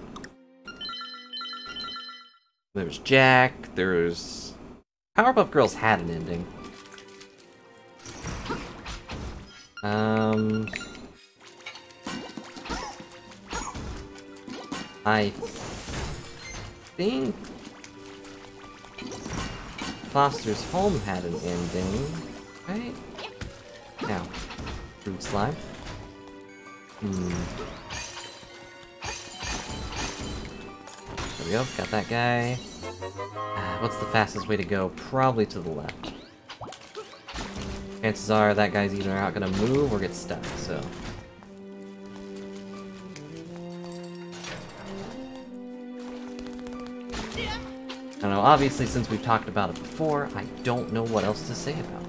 There's Jack, there's... Powerpuff Girls had an ending. I think Foster's Home had an ending, right? Now, Fruit Slime. There we go, got that guy. What's the fastest way to go? Probably to the left. Chances are that guy's either not gonna move or get stuck, so... I don't know, obviously since we've talked about it before, I don't know what else to say about it.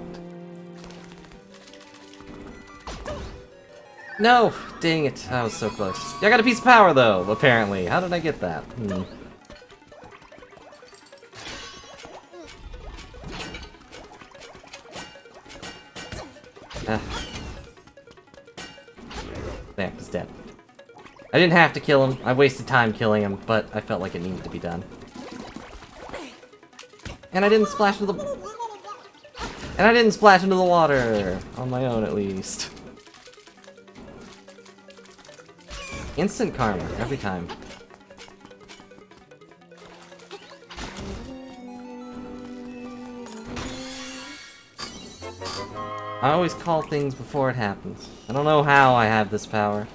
No! Dang it, I was so close. I got a piece of power though, apparently. How did I get that? There, he's dead. I didn't have to kill him. I wasted time killing him, but I felt like it needed to be done. And I didn't splash into the... And I didn't splash into the water! On my own, at least. Instant karma, every time. I always call things before it happens. I don't know how I have this power.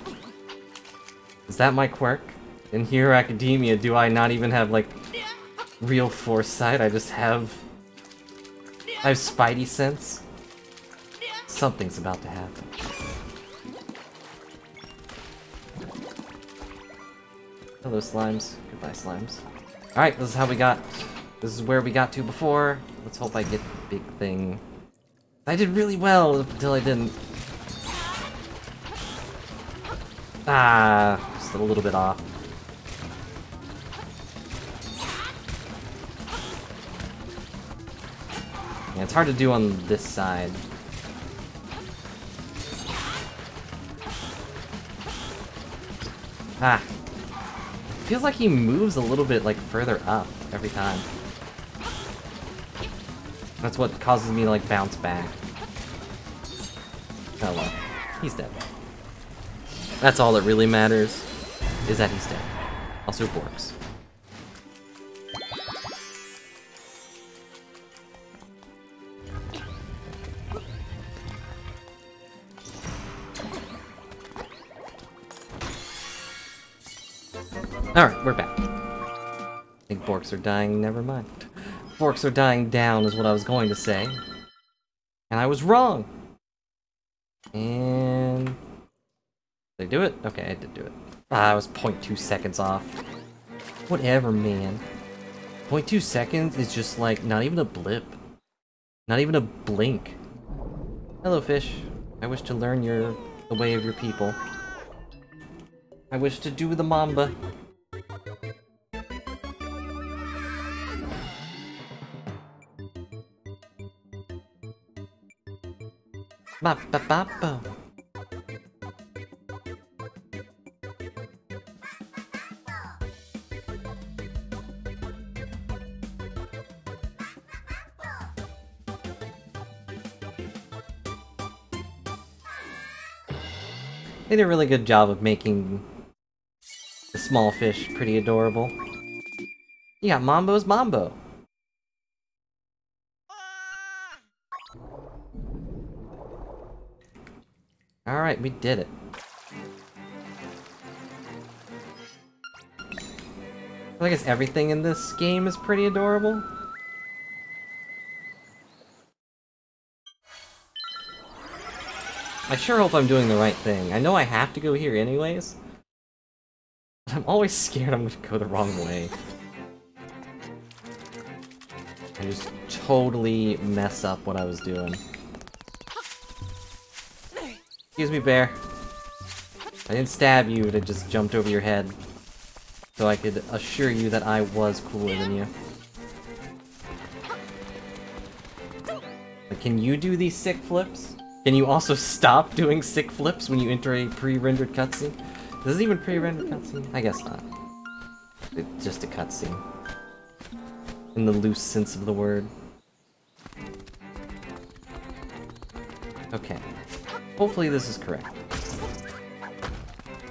Is that my quirk? In Hero Academia, do I not even have, like, real foresight? I just have... I have spidey sense? Something's about to happen. Hello, slimes. Goodbye, slimes. Alright, this is how we got... This is where we got to before. Let's hope I get the big thing. I did really well until I didn't. Ah, just a little bit off. Yeah, it's hard to do on this side. Ah. Feels like he moves a little bit, like, further up every time. That's what causes me to, like, bounce back. Oh well. He's dead. That's all that really matters, is that he's dead. Also Borks. Alright, we're back. I think Borks are dying, never mind. Borks are dying down is what I was going to say. And I was wrong! And... Did I do it? Okay, I did do it. Ah, I was 0.2 seconds off. Whatever, man. 0.2 seconds is just like, not even a blip. Not even a blink. Hello, fish. I wish to learn the way of your people. I wish to do the Mamba. Ba ba ba ba. They did a really good job of making the small fish pretty adorable. You got Mambo's Mambo. Alright, we did it. I guess everything in this game is pretty adorable. I sure hope I'm doing the right thing. I know I have to go here anyways. But I'm always scared I'm gonna go the wrong way. I just totally mess up what I was doing. Excuse me, bear. I didn't stab you, I just jumped over your head. So I could assure you that I was cooler than you. But can you do these sick flips? Can you also stop doing sick flips when you enter a pre-rendered cutscene? Is this even pre-rendered cutscene? I guess not. It's just a cutscene. In the loose sense of the word. Okay. Hopefully this is correct.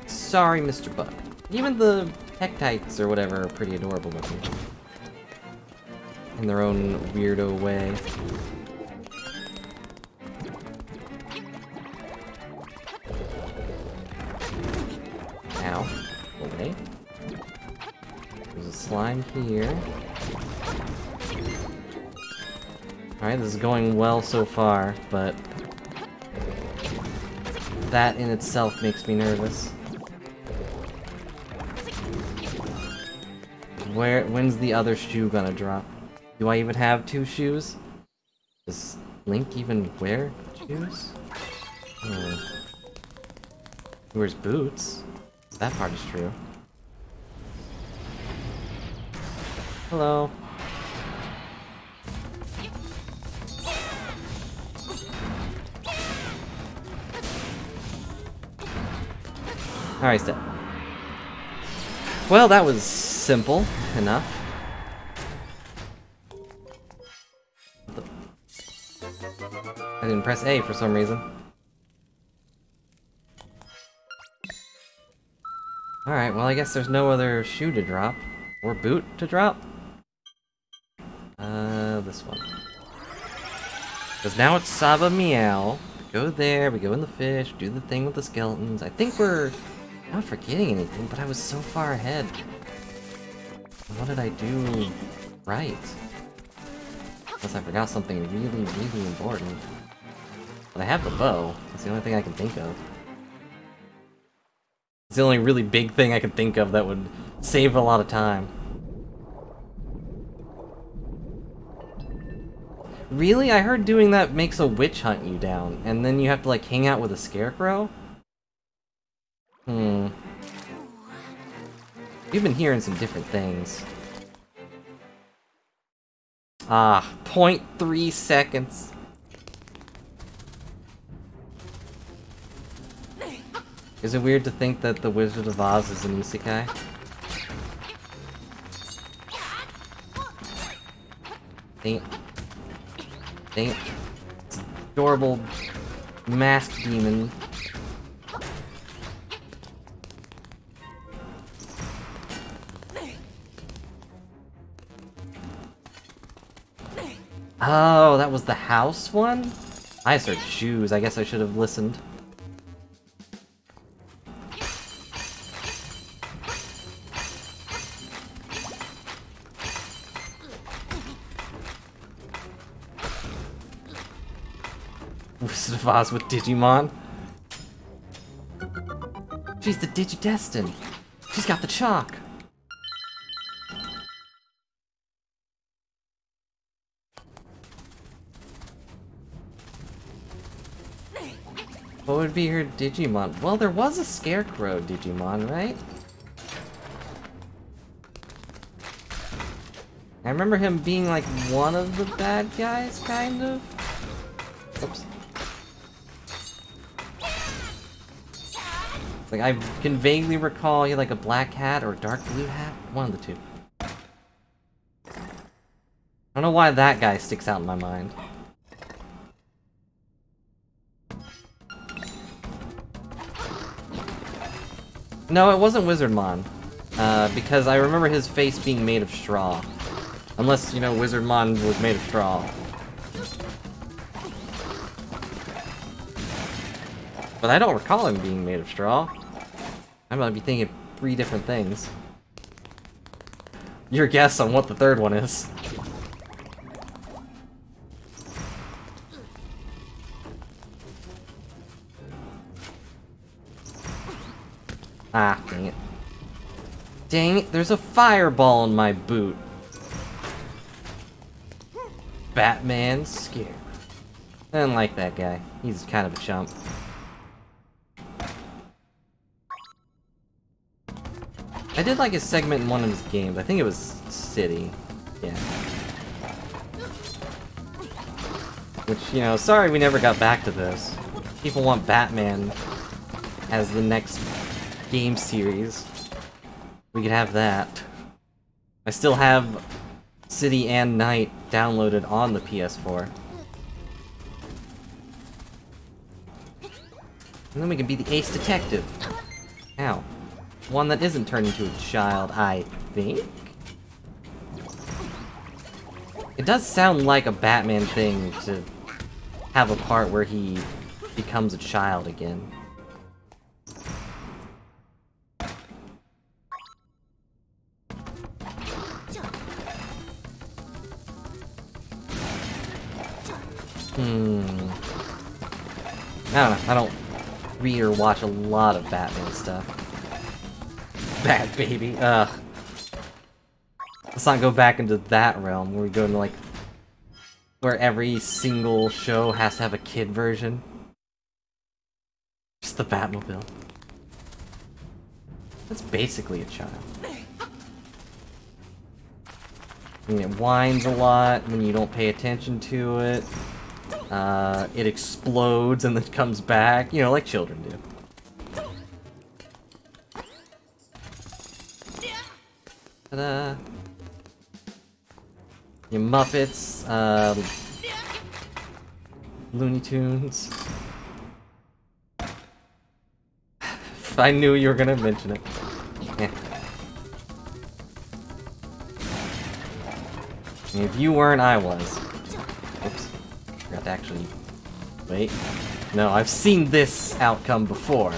Sorry, Mr. Bug. Even the Hectites or whatever are pretty adorable looking. In their own weirdo way. Ow. Okay. There's a slime here. Alright, this is going well so far, but that in itself makes me nervous. When's the other shoe gonna drop? Do I even have 2 shoes? Does Link even wear shoes? He wears boots. That part is true. Hello. Alright, he's dead. Well, that was simple enough. I didn't press A for some reason. Alright, well I guess there's no other shoe to drop. Or boot to drop. This one. Because now it's Saba Meow. We go there, we go in the fish, do the thing with the skeletons. I think we're not forgetting anything, but I was so far ahead. What did I do right? Unless I forgot something really, really important. But I have the bow. That's the only thing I can think of. It's the only really big thing I can think of that would save a lot of time. Really? I heard doing that makes a witch hunt you down, and then you have to like hang out with a scarecrow? You've been hearing some different things. Ah, 0.3 seconds. Is it weird to think that the Wizard of Oz is an isekai? Dang it. Dang it. It's an adorable masked demon. Oh, that was the house one? I searched shoes. I guess I should have listened. Wizard of Oz with Digimon. She's the Digidestin. She's got the chalk. What would be her Digimon? Well, there was a Scarecrow Digimon, right? I remember him being like one of the bad guys, kind of. Oops. Like, I can vaguely recall he had like a black hat or a dark blue hat. One of the two. I don't know why that guy sticks out in my mind. No, it wasn't Wizardmon. Because I remember his face being made of straw. Unless, you know, Wizardmon was made of straw. But I don't recall him being made of straw. I might be thinking 3 different things. Your guess on what the third one is. Ah, dang it. Dang it, there's a fireball in my boot. Batman scared. I don't like that guy. He's kind of a chump. I did like his segment in one of his games. I think it was City. Yeah. Which, you know, sorry we never got back to this. People want Batman as the next game series. We could have that. I still have City and Night downloaded on the PS4. And then we can be the Ace Detective. Ow. One that isn't turned into a child, I think? It does sound like a Batman thing to have a part where he becomes a child again. I don't know, I don't read or watch a lot of Batman stuff. Bat baby, ugh. Let's not go back into that realm where we go into like where every single show has to have a kid version. Just the Batmobile. That's basically a child. And it whines a lot when you don't pay attention to it. It explodes and then comes back, you know, like children do. Ta-da! You Muppets, Looney Tunes. I knew you were gonna mention it. Yeah. If you weren't, I was. Oops. Forgot that actually... Wait. No, I've seen this outcome before.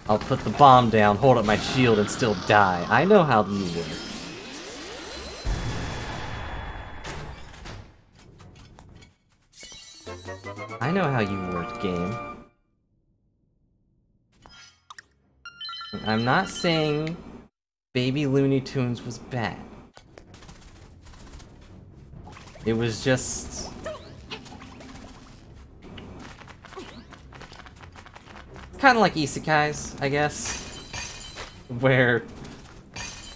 I'll put the bomb down, hold up my shield, and still die. I know how you work. I know how you work, game. I'm not saying Baby Looney Tunes was bad. It was just... kind of like isekais, I guess. Where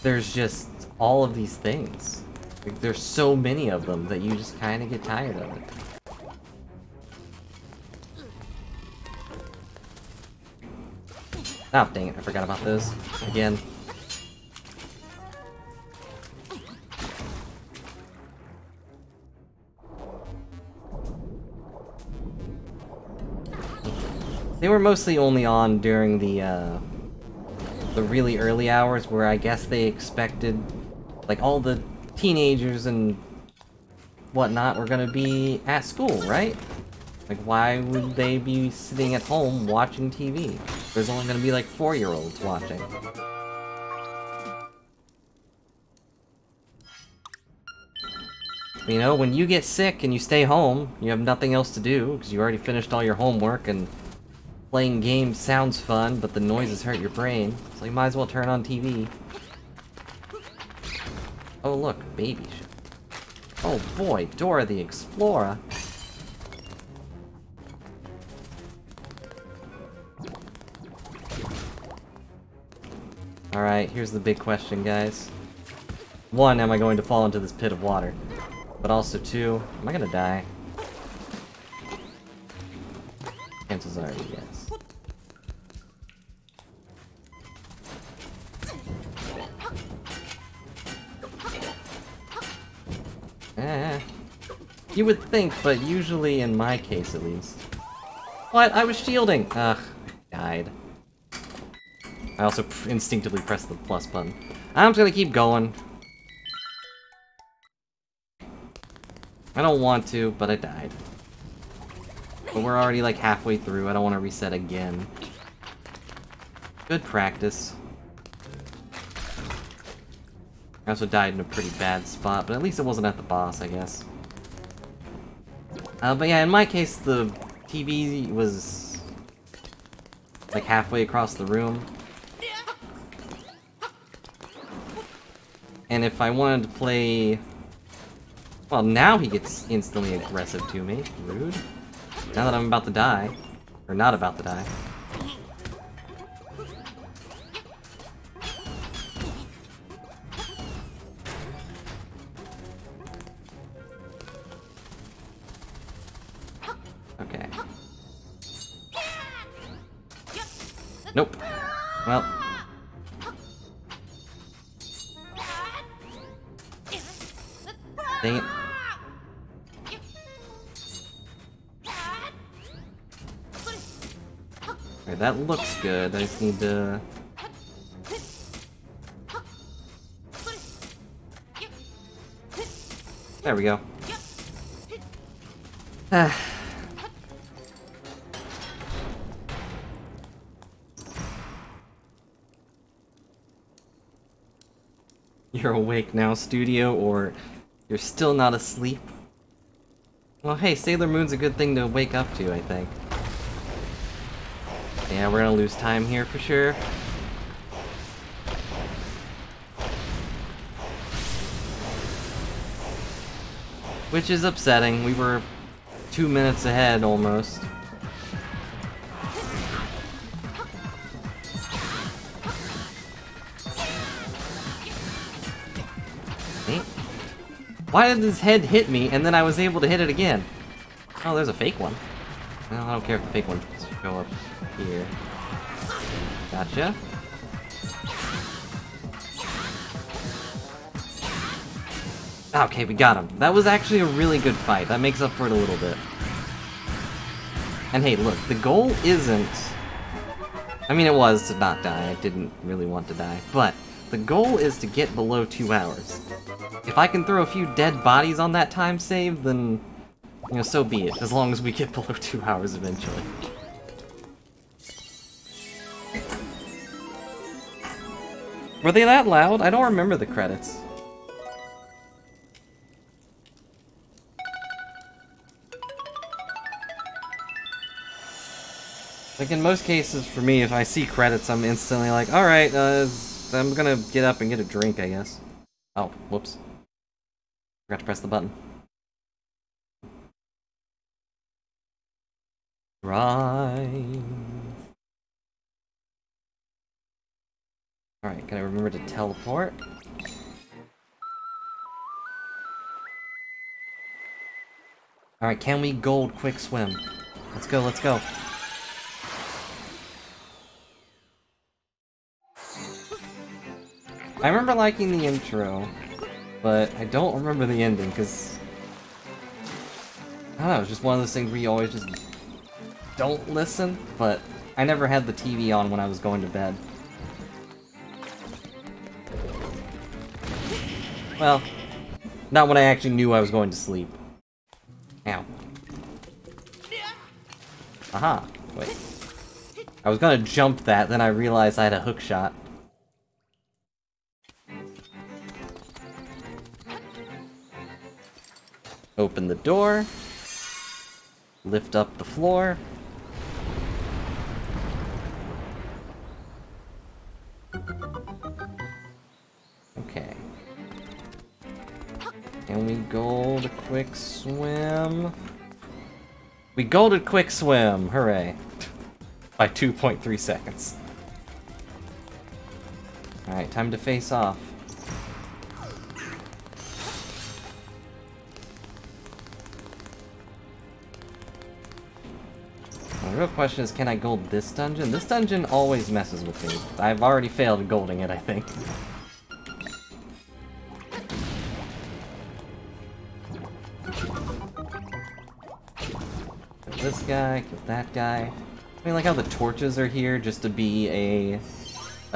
there's just all of these things. Like, there's so many of them that you just kind of get tired of it. Oh, dang it, I forgot about those. Again. They were mostly only on during the really early hours where I guess they expected, like, all the teenagers and whatnot were gonna be at school, right? Like, why would they be sitting at home watching TV? There's only gonna be, like, 4-year-olds watching. You know, when you get sick and you stay home, you have nothing else to do, because you already finished all your homework, and playing games sounds fun, but the noises hurt your brain, so you might as well turn on TV. Oh look, baby ship. Oh boy, Dora the Explorer. Alright, here's the big question, guys. 1, am I going to fall into this pit of water? But also 2, am I gonna die? Chances are yes. You would think, but usually in my case at least. What? I was shielding! Ugh, I died. I also instinctively pressed the plus button. I'm just gonna keep going. I don't want to, but I died. But we're already like halfway through, I don't want to reset again. Good practice. I also died in a pretty bad spot, but at least it wasn't at the boss, I guess. But yeah, in my case, the TV was like halfway across the room. And if I wanted to play... Well, now he gets instantly aggressive to me. Rude. Now that I'm about to die. Or not about to die. Okay. Nope. Well. Dang it. Alright, that looks good. I just need to... There we go. You're awake now, studio, or you're still not asleep? Well, hey, Sailor Moon's a good thing to wake up to, I think. Yeah, we're gonna lose time here for sure. Which is upsetting. We were 2 minutes ahead, almost. Why did his head hit me, and then I was able to hit it again? Oh, there's a fake one. Well, I don't care if the fake one show up here. Gotcha. Okay, we got him. That was actually a really good fight. That makes up for it a little bit. And hey, look, the goal isn't... I mean, it was to not die. I didn't really want to die. But the goal is to get below 2 hours. If I can throw a few dead bodies on that time save, then You know, so be it, as long as we get below 2 hours eventually. Were they that loud? I don't remember the credits. Like, in most cases, for me, if I see credits, I'm instantly like, alright, I'm gonna get up and get a drink, I guess. Oh, whoops. Forgot to press the button. Right. Alright, gotta remember to teleport. Alright, can we gold quick swim? Let's go, let's go. I remember liking the intro, but I don't remember the ending, because... I don't know, it's just one of those things where you always just don't listen, but I never had the TV on when I was going to bed. Well, not when I actually knew I was going to sleep. Ow. Aha, wait. I was gonna jump that, then I realized I had a hook shot. Open the door. Lift up the floor. Okay. And we gold a quick swim. We golded quick swim! Hooray. By 2.3 seconds. Alright, time to face off. The real question is, can I gold this dungeon? This dungeon always messes with me. I've already failed at golding it, I think. Kill this guy, kill that guy. I mean, like how the torches are here just to be a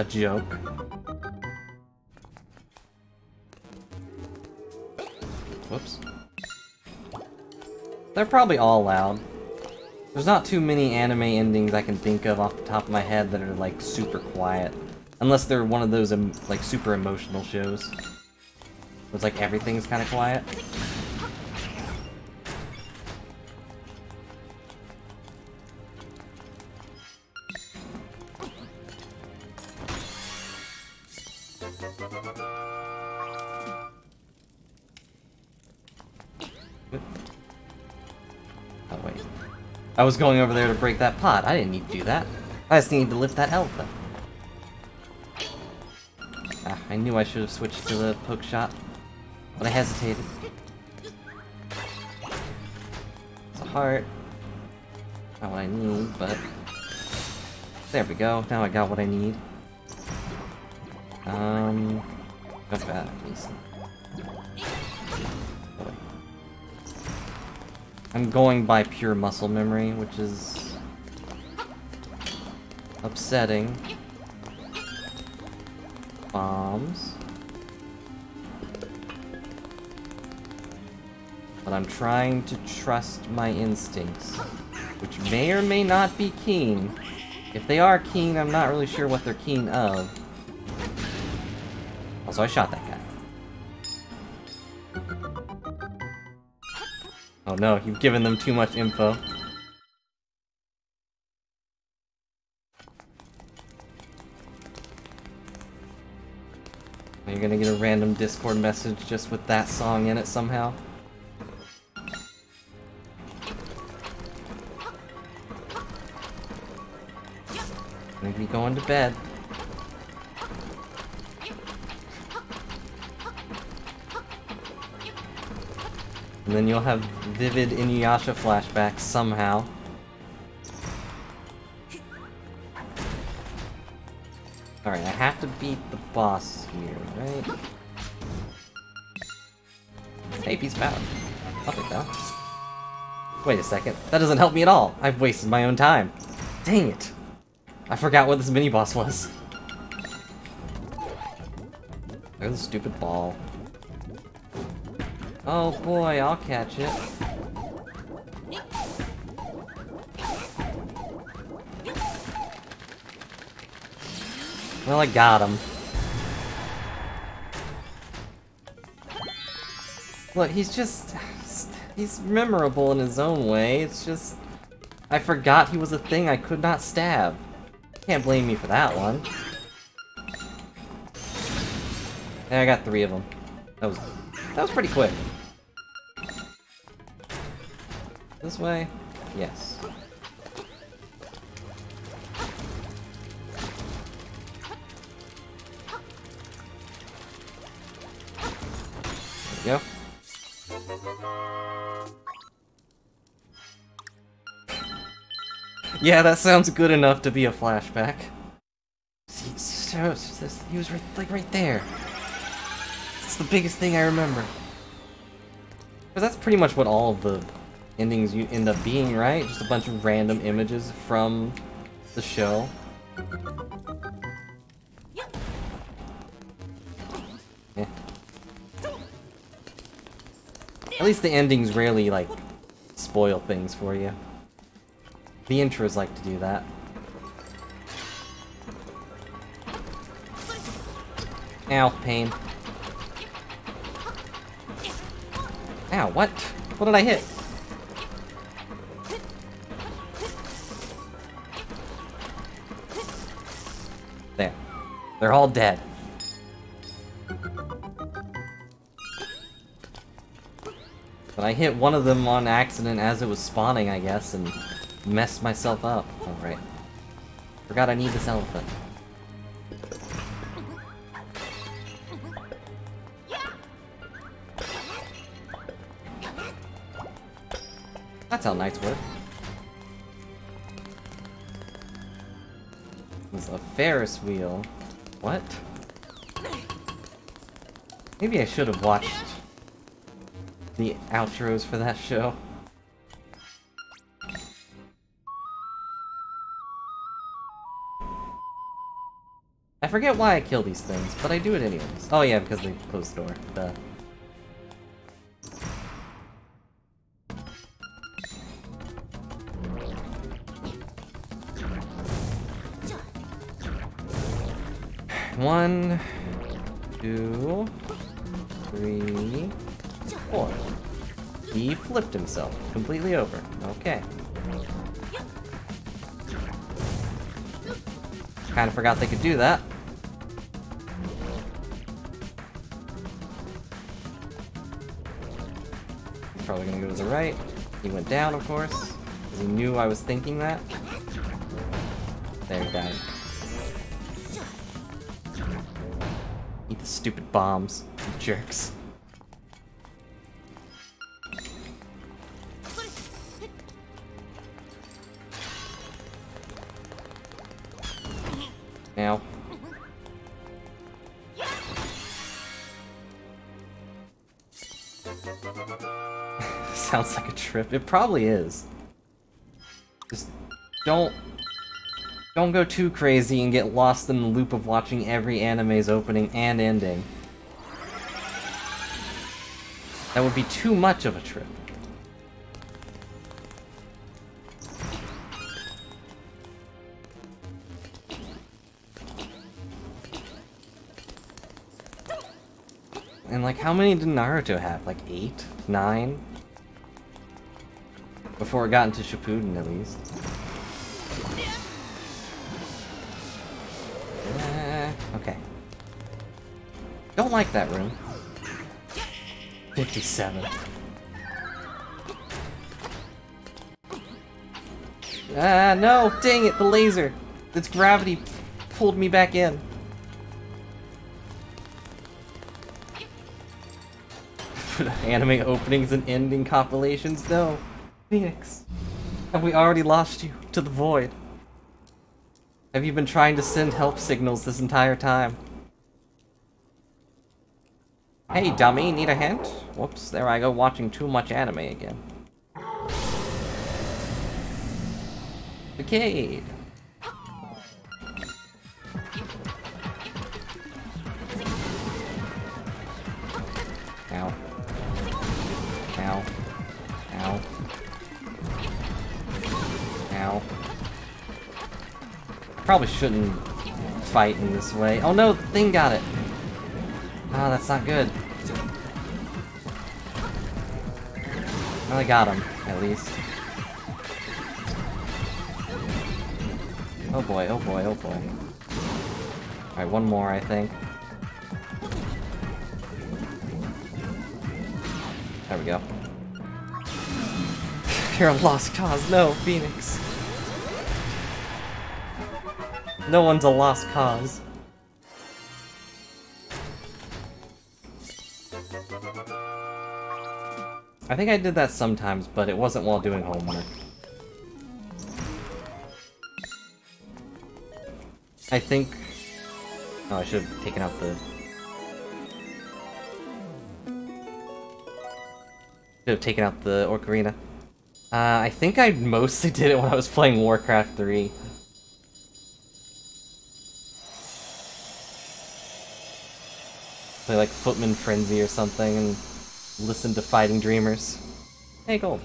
joke. Whoops. They're probably all loud. There's not too many anime endings I can think of off the top of my head that are, like, super quiet. Unless they're one of those, like, super emotional shows. Where it's like everything's kind of quiet. Oh, wait. I was going over there to break that pot. I didn't need to do that. I just needed to lift that elephant. Ah, I knew I should have switched to the poke shot, but I hesitated. It's a heart. Not what I need, but... There we go. Now I got what I need. Not bad, at least. I'm going by pure muscle memory, which is upsetting. Bombs. But I'm trying to trust my instincts, which may or may not be keen. If they are keen, I'm not really sure what they're keen of. Also, I shot that guy. Oh no, you've given them too much info. You're gonna get a random Discord message just with that song in it somehow. Maybe going to bed. And then you'll have vivid Inuyasha flashbacks somehow. Alright, I have to beat the boss here, right? Hey, piece of power. I'll take that. Wait a second. That doesn't help me at all. I've wasted my own time. Dang it. I forgot what this mini-boss was. There's a stupid ball. Oh boy, I'll catch it. Well, I got him. Look, he's just... he's memorable in his own way. It's just... I forgot he was a thing I could not stab. Can't blame me for that one. Yeah, I got 3 of them. That was pretty quick. This way? Yes. There we go. Yeah, that sounds good enough to be a flashback. He was like right there. It's the biggest thing I remember. Because that's pretty much what all of the endings you end up being, right? Just a bunch of random images from the show. Yeah. At least the endings rarely, like, spoil things for you. The intros like to do that. Ow, pain. Ow, what? What did I hit? There. They're all dead. But I hit one of them on accident as it was spawning, I guess, and messed myself up. Alright. Forgot I need this elephant. That's how knights work. It's a Ferris wheel. What? Maybe I should have watched the outros for that show. I forget why I kill these things, but I do it anyways. Oh yeah, because they closed the door. Duh. One, 2, 3, 4. He flipped himself completely over. Okay. Kind of forgot they could do that. Probably gonna go to the right. He went down, of course, because he knew I was thinking that. There, he died. Eat the stupid bombs, you jerks. Now. Sounds like a trip. It probably is. Just don't go too crazy and get lost in the loop of watching every anime's opening and ending. That would be too much of a trip. And like, how many did Naruto have? Like 8? 9? Before it got into Shippuden, at least. Okay. Don't like that room. 57. Ah, no! Dang it, the laser! Its gravity pulled me back in. Anime openings and ending compilations? No. Phoenix, have we already lost you to the void? Have you been trying to send help signals this entire time? Hey dummy, need a hint? Whoops, there I go watching too much anime again. Decade. Ow. Ow. Ow. Ow. Probably shouldn't fight in this way. Oh no, the thing got it! Oh, that's not good. Well, I got him, at least. Oh boy, oh boy, oh boy. Alright, one more, I think. There we go. You're a lost cause. No, Phoenix. No one's a lost cause. I think I did that sometimes, but it wasn't while doing homework. I think... Oh, I should have taken out the... Should have taken out the Ocarina. I think I mostly did it when I was playing Warcraft 3. Play like Footman Frenzy or something and listen to Fighting Dreamers. Hey, gold.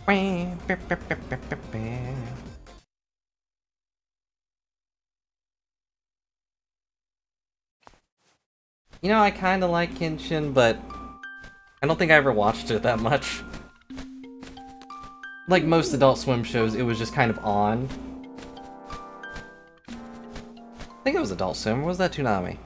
You know, I kinda like Kenshin, but I don't think I ever watched it that much. Like most Adult Swim shows, it was just kind of on. I think it was Adult Swim, or was that Toonami?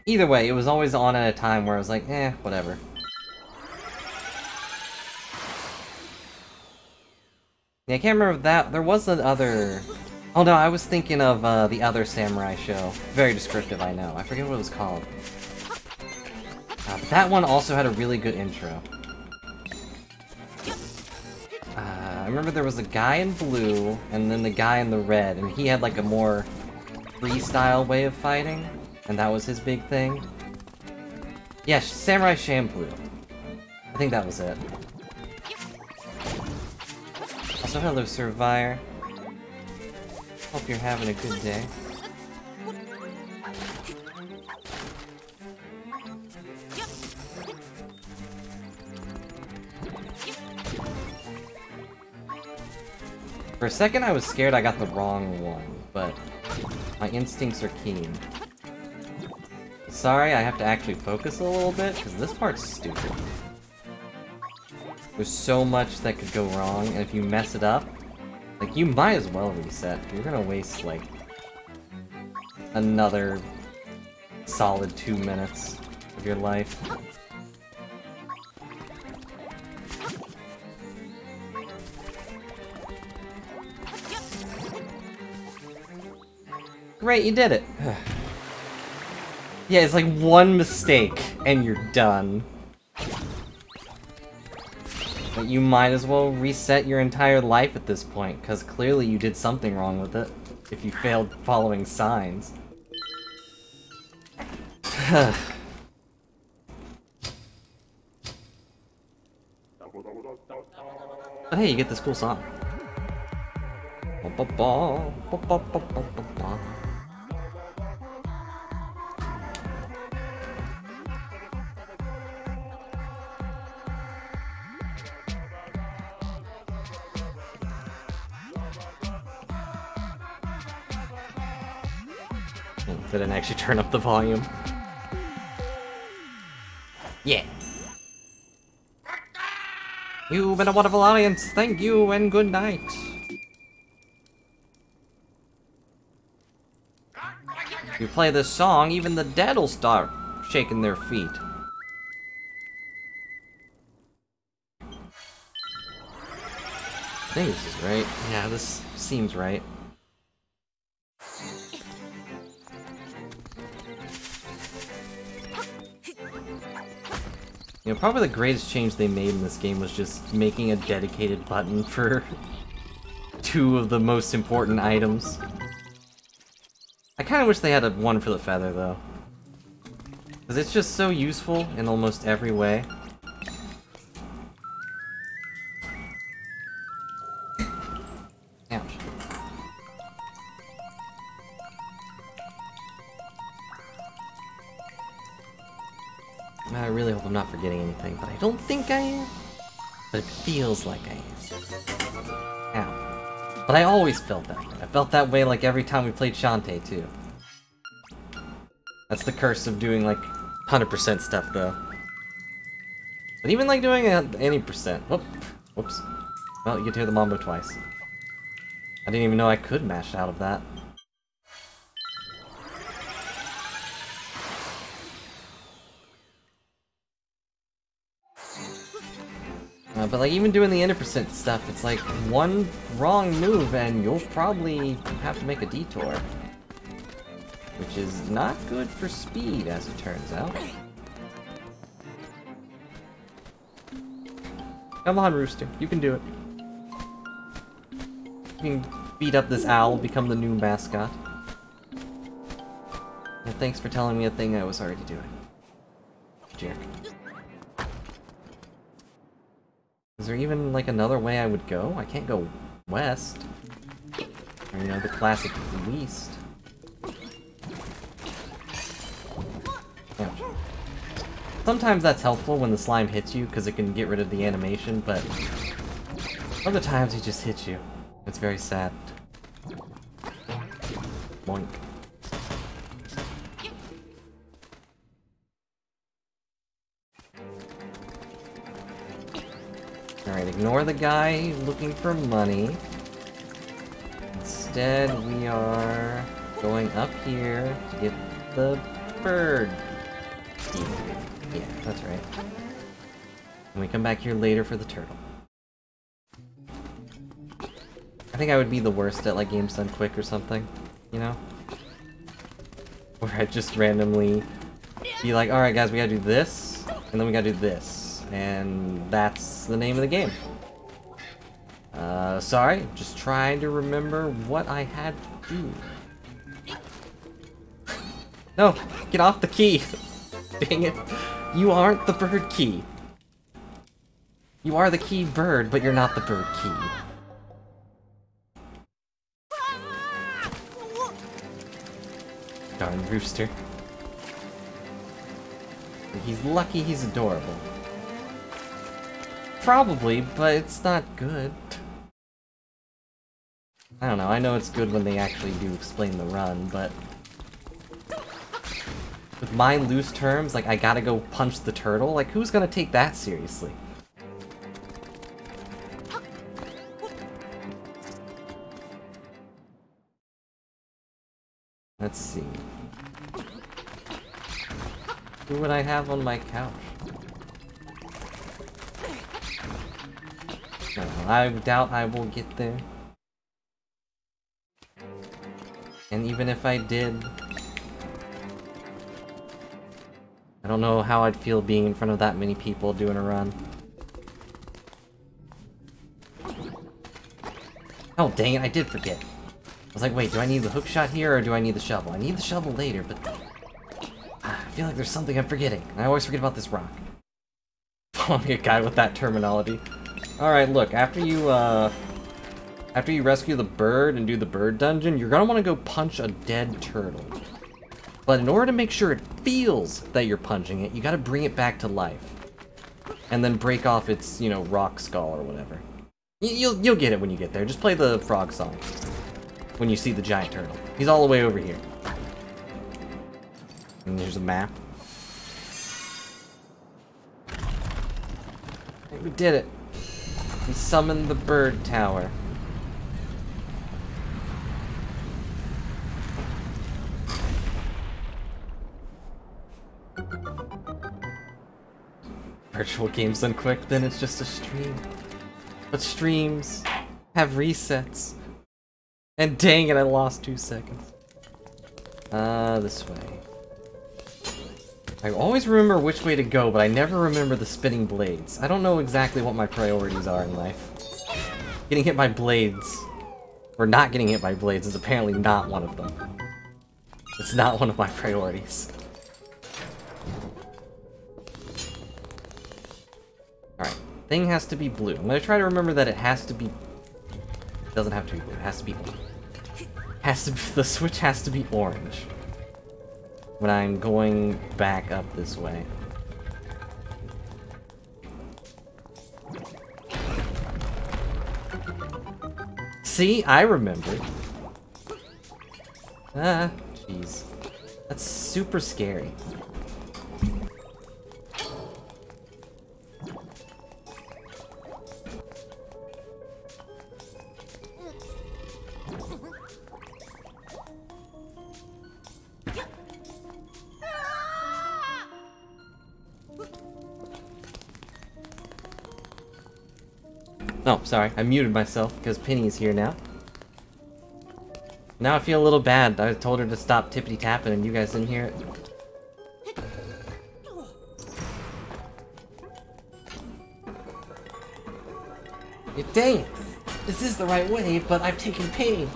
Either way, it was always on at a time where I was like, eh, whatever. Yeah, I can't remember that. There was another... Oh no, I was thinking of the other samurai show. Very descriptive, I know. I forget what it was called. But that one also had a really good intro. I remember there was a guy in blue, and then the guy in the red, and he had like a more freestyle way of fighting, and that was his big thing. Yeah, Samurai Champloo. I think that was it. Also, hello, Survivor. Hope you're having a good day. For a second I was scared I got the wrong one, but my instincts are keen. Sorry, I have to actually focus a little bit, because this part's stupid. There's so much that could go wrong, and if you mess it up, like, you might as well reset. You're gonna waste, like, another solid 2 minutes of your life. Great, you did it! Yeah, it's like one mistake, and you're done. But you might as well reset your entire life at this point, because clearly you did something wrong with it, if you failed following signs. But hey, you get this cool song. Didn't actually turn up the volume. Yeah. You've been a wonderful audience. Thank you and good night. If you play this song, even the dead'll start shaking their feet. I think this is right. Yeah, this seems right. You know, probably the greatest change they made in this game was just making a dedicated button for 2 of the most important items. I kind of wish they had one for the feather, though. Because it's just so useful in almost every way. Ouch. I really hope I'm not forgetting anything, but I don't think I am. But it feels like I am. Ow. But I always felt that way. I felt that way like every time we played Shantae, too. That's the curse of doing, like, 100% stuff, though. But even, like, doing any percent... Whoops. Well, you get to hear the mambo twice. I didn't even know I could mash out of that. But like even doing the 100% stuff, it's like one wrong move and you'll probably have to make a detour. Which is not good for speed, as it turns out. Come on, Rooster. You can do it. You can beat up this owl, become the new mascot. Well, thanks for telling me a thing I was already doing. Jerk. Is there even, like, another way I would go? I can't go west. Or, you know, the classic east. Ouch. Sometimes that's helpful when the slime hits you, because it can get rid of the animation, but other times he just hits you. It's very sad. Boink. Alright, ignore the guy looking for money. Instead, we are going up here to get the bird. Yeah, that's right. And we come back here later for the turtle. I think I would be the worst at, like, games done quick or something, you know? Where I just randomly be like, alright guys, we gotta do this, and then we gotta do this. And that's the name of the game. Sorry, just trying to remember what I had to do. No, get off the key! Dang it. You aren't the bird key. You are the key bird, but you're not the bird key. Darn rooster. He's lucky he's adorable. Probably, but it's not good. I don't know, I know it's good when they actually do explain the run, but... with my loose terms, like, I gotta go punch the turtle, like, who's gonna take that seriously? Let's see. Who would I have on my couch? No, I doubt I will get there. And even if I did... I don't know how I'd feel being in front of that many people doing a run. Oh, dang it, I did forget. I was like, wait, do I need the hook shot here or do I need the shovel? I need the shovel later, but... I feel like there's something I'm forgetting. I always forget about this rock. Following a guy with that terminology. Alright, look, after you rescue the bird and do the bird dungeon, you're gonna want to go punch a dead turtle. But in order to make sure it feels that you're punching it, you gotta bring it back to life. And then break off its, you know, rock skull or whatever. You'll get it when you get there. Just play the frog song when you see the giant turtle. He's all the way over here. And there's a map. Hey, we did it. We summoned the bird tower. Virtual games done quick, then it's just a stream. But streams have resets. And dang it, I lost 2 seconds. This way. I always remember which way to go, but I never remember the spinning blades. I don't know exactly what my priorities are in life. Getting hit by blades, or not getting hit by blades, is apparently not one of them. It's not one of my priorities. Alright, thing has to be blue. I'm gonna try to remember that it has to be... It doesn't have to be blue, it has to be blue. The switch has to be orange. When I'm going back up this way. See? I remembered. Ah, jeez. That's super scary. Oh, sorry, I muted myself because Penny is here now. Now I feel a little bad. I told her to stop tippity-tapping and you guys didn't hear it. Dang it! This is the right way, but I've taken pain.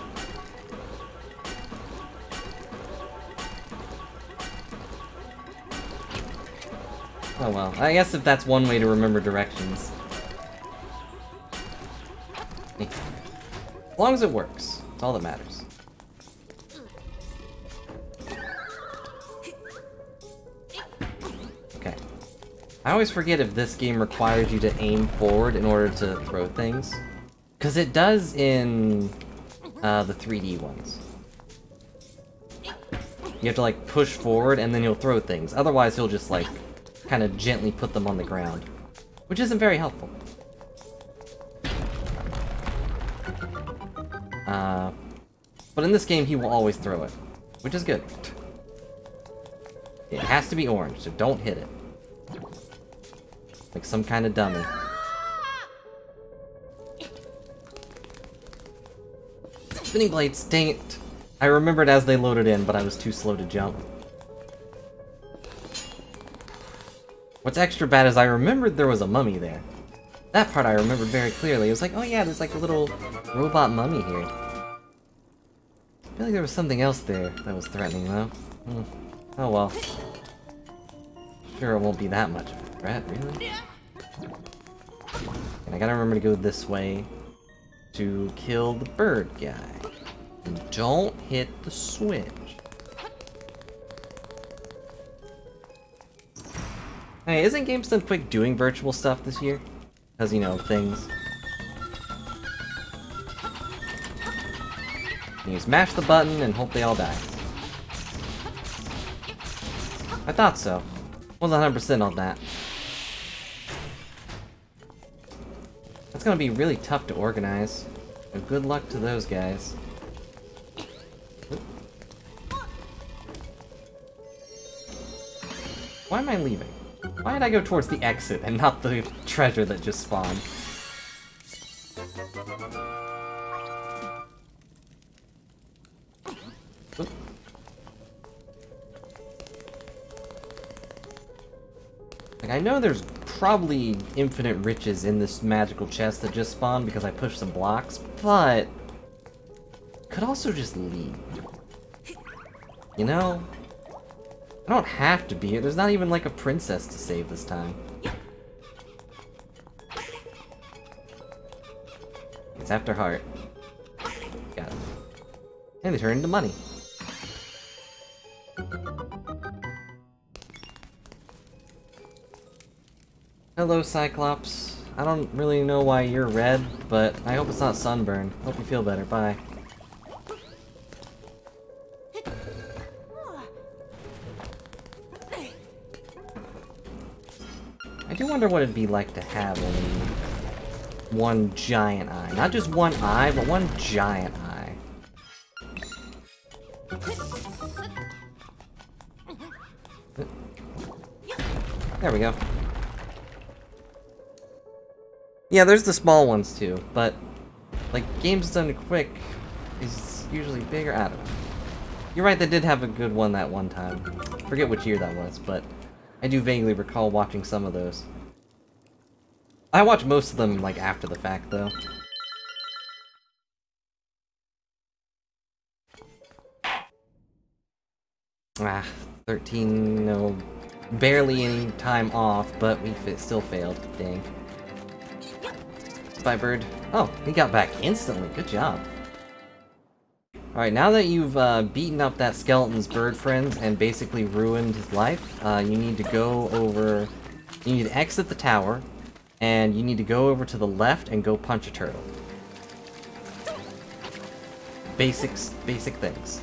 Oh well, I guess if that's one way to remember directions. As long as it works, that's all that matters. Okay. I always forget if this game requires you to aim forward in order to throw things. Because it does in the 3D ones. You have to like push forward and then you'll throw things. Otherwise he'll just like kind of gently put them on the ground. Which isn't very helpful. But in this game, he will always throw it, which is good. It has to be orange, so don't hit it. Like some kind of dummy. Spinning blades, dang it. I remembered as they loaded in, but I was too slow to jump. What's extra bad is I remembered there was a mummy there. That part I remembered very clearly. It was like, oh yeah, there's like a little robot mummy here. I feel like there was something else there that was threatening, though. Oh well. Sure, it won't be that much of a threat, really. And I gotta remember to go this way to kill the bird guy. And don't hit the switch. Hey, isn't GameStop Quick doing virtual stuff this year? Because, you know, things. You smash the button and hope they all die. I thought so. Wasn't 100% on that. That's gonna be really tough to organize. And good luck to those guys. Why am I leaving? Why did I go towards the exit and not the treasure that just spawned? Like, I know there's probably infinite riches in this magical chest that just spawned because I pushed some blocks, but could also just leave. You know? I don't have to be here. There's not even like a princess to save this time. It's after heart. Got it. And they turn into money. Hello, Cyclops. I don't really know why you're red, but I hope it's not sunburn. Hope you feel better. Bye. I do wonder what it'd be like to have only one giant eye. Not just one eye, but one giant eye. There we go. Yeah, there's the small ones too, but like games done quick is usually bigger. I don't know. You're right, they did have a good one that one time. Forget which year that was, but I do vaguely recall watching some of those. I watch most of them, like, after the fact, though. Ah, 13, no, barely any time off, but we still failed. Dang. Bye, bird. Oh, he got back instantly. Good job. Alright, now that you've beaten up that skeleton's bird friends and basically ruined his life, you need to go over... You need to exit the tower, and you need to go over to the left and go punch a turtle. basic things.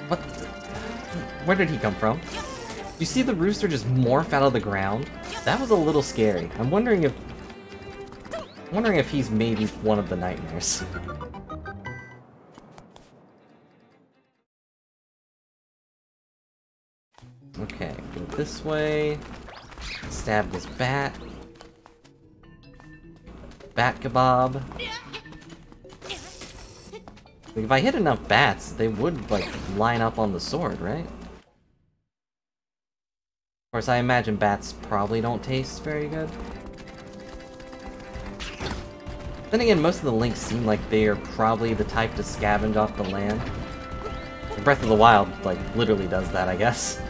What the... Where did he come from? You see the rooster just morph out of the ground? That was a little scary. I'm wondering if he's maybe one of the nightmares. Okay, go this way. Stab this bat. Bat kebab. Like, if I hit enough bats, they would, like, line up on the sword, right? Of course, I imagine bats probably don't taste very good. Then again, most of the links seem like they are probably the type to scavenge off the land. Breath of the Wild, like, literally does that, I guess.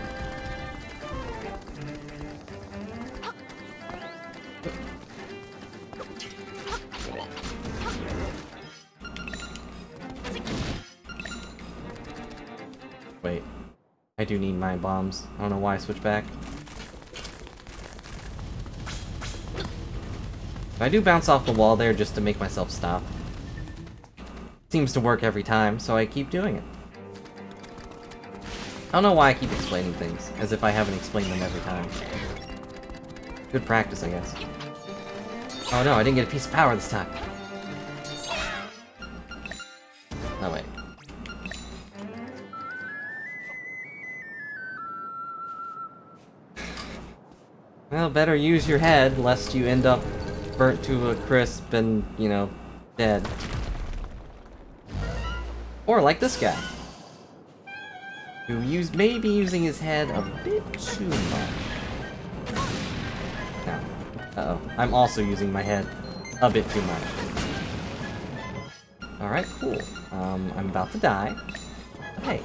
Wait. I do need my bombs. I don't know why I switched back. I do bounce off the wall there just to make myself stop. Seems to work every time, so I keep doing it. I don't know why I keep explaining things, as if I haven't explained them every time. Good practice, I guess. Oh no, I didn't get a piece of power this time. Oh wait. Well, better use your head, lest you end up burnt to a crisp and, you know, dead. Or like this guy, who may be using his head a bit too much. No. Uh-oh. I'm also using my head a bit too much. Alright, cool. I'm about to die. But hey.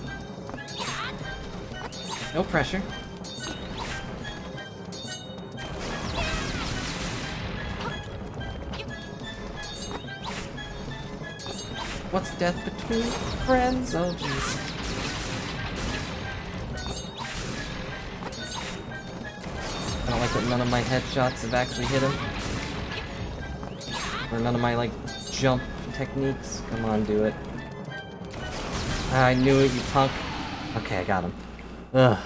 No pressure. What's death between friends? Oh, jeez. I don't like that none of my headshots have actually hit him. Or none of my, like, jump techniques. Come on, do it. I knew it, you punk. Okay, I got him. Ugh.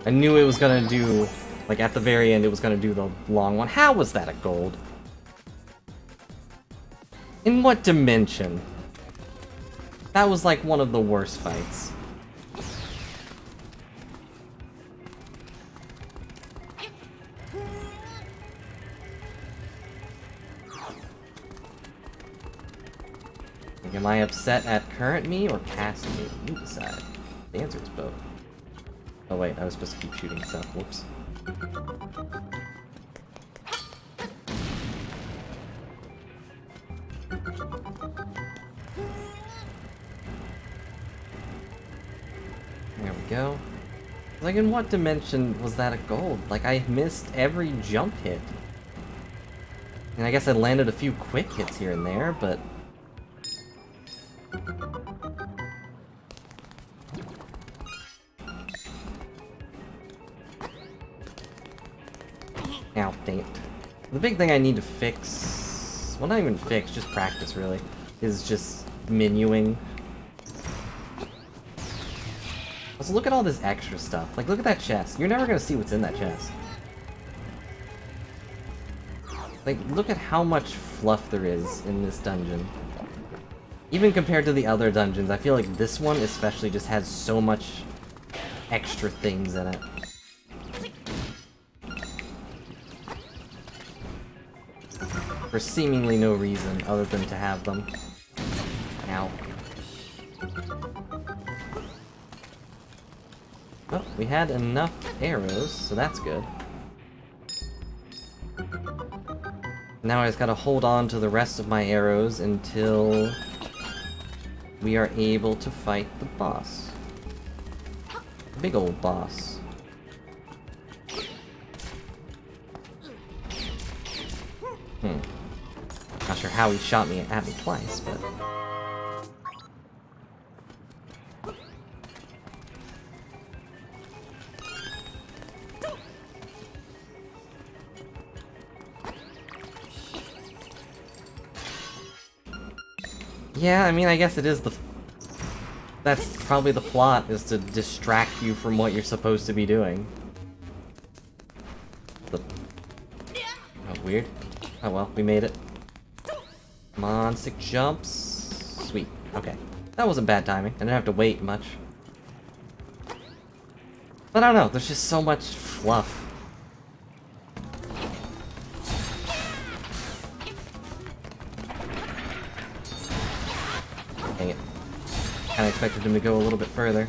I knew it was gonna do... Like, at the very end, it was gonna do the long one. How was that a gold? In what dimension? That was like one of the worst fights. Like, am I upset at current me or past me? You decide. The answer is both. Oh wait, I was supposed to keep shooting stuff. Whoops. There we go. Like, in what dimension was that a gold? Like, I missed every jump hit. And I guess I landed a few quick hits here and there, but... Ow, dang it. The big thing I need to fix... Well, not even fix, just practice, really. Is just menuing. Also, look at all this extra stuff. Like, look at that chest. You're never gonna see what's in that chest. Like, look at how much fluff there is in this dungeon. Even compared to the other dungeons, I feel like this one especially just has so much extra things in it. For seemingly no reason other than to have them. Ow. Well, we had enough arrows, so that's good. Now I just gotta hold on to the rest of my arrows until we are able to fight the boss. Big old boss. Not sure how he shot me at me twice, but... Yeah, I mean, I guess it is the... That's probably the plot, is to distract you from what you're supposed to be doing. Oh, weird. Oh well, we made it. Come on, 6 jumps. Sweet. Okay. That wasn't bad timing. I didn't have to wait much. But I don't know, there's just so much fluff. Dang it. Kinda expected him to go a little bit further.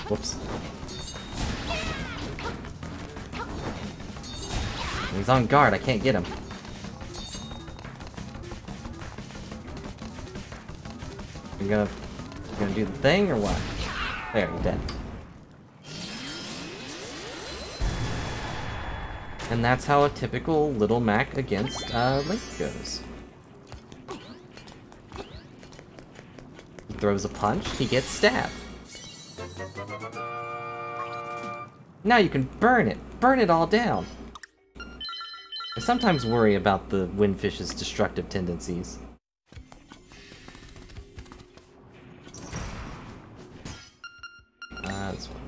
Whoops. He's on guard, I can't get him. You're gonna do the thing, or what? There, you're dead. And that's how a typical Little Mac against Link goes. He throws a punch, he gets stabbed. Now you can burn it! Burn it all down! I sometimes worry about the Windfish's destructive tendencies. This one.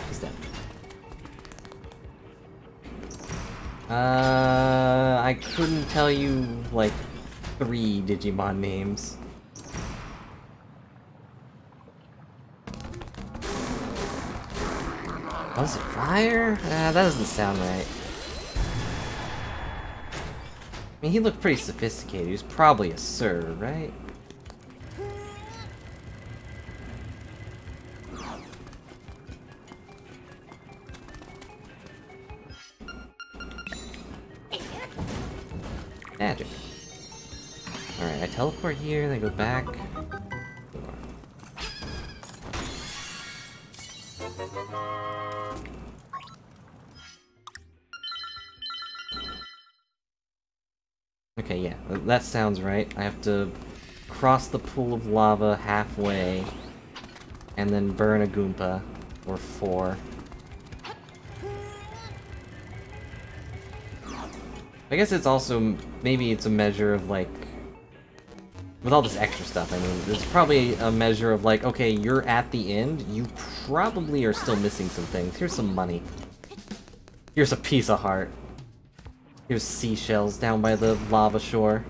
He's dead. I couldn't tell you, like, 3 Digimon names. Was it fire? That doesn't sound right. I mean, he looked pretty sophisticated. He was probably a Sir, right? Magic. Alright, I teleport here, then go back. Okay, yeah, that sounds right. I have to cross the pool of lava halfway, and then burn a Goomba, or 4. I guess it's also, maybe it's a measure of, like, with all this extra stuff, I mean, it's probably a measure of, like, okay, you're at the end, you probably are still missing some things. Here's some money. Here's a piece of heart. Here's seashells down by the lava shore.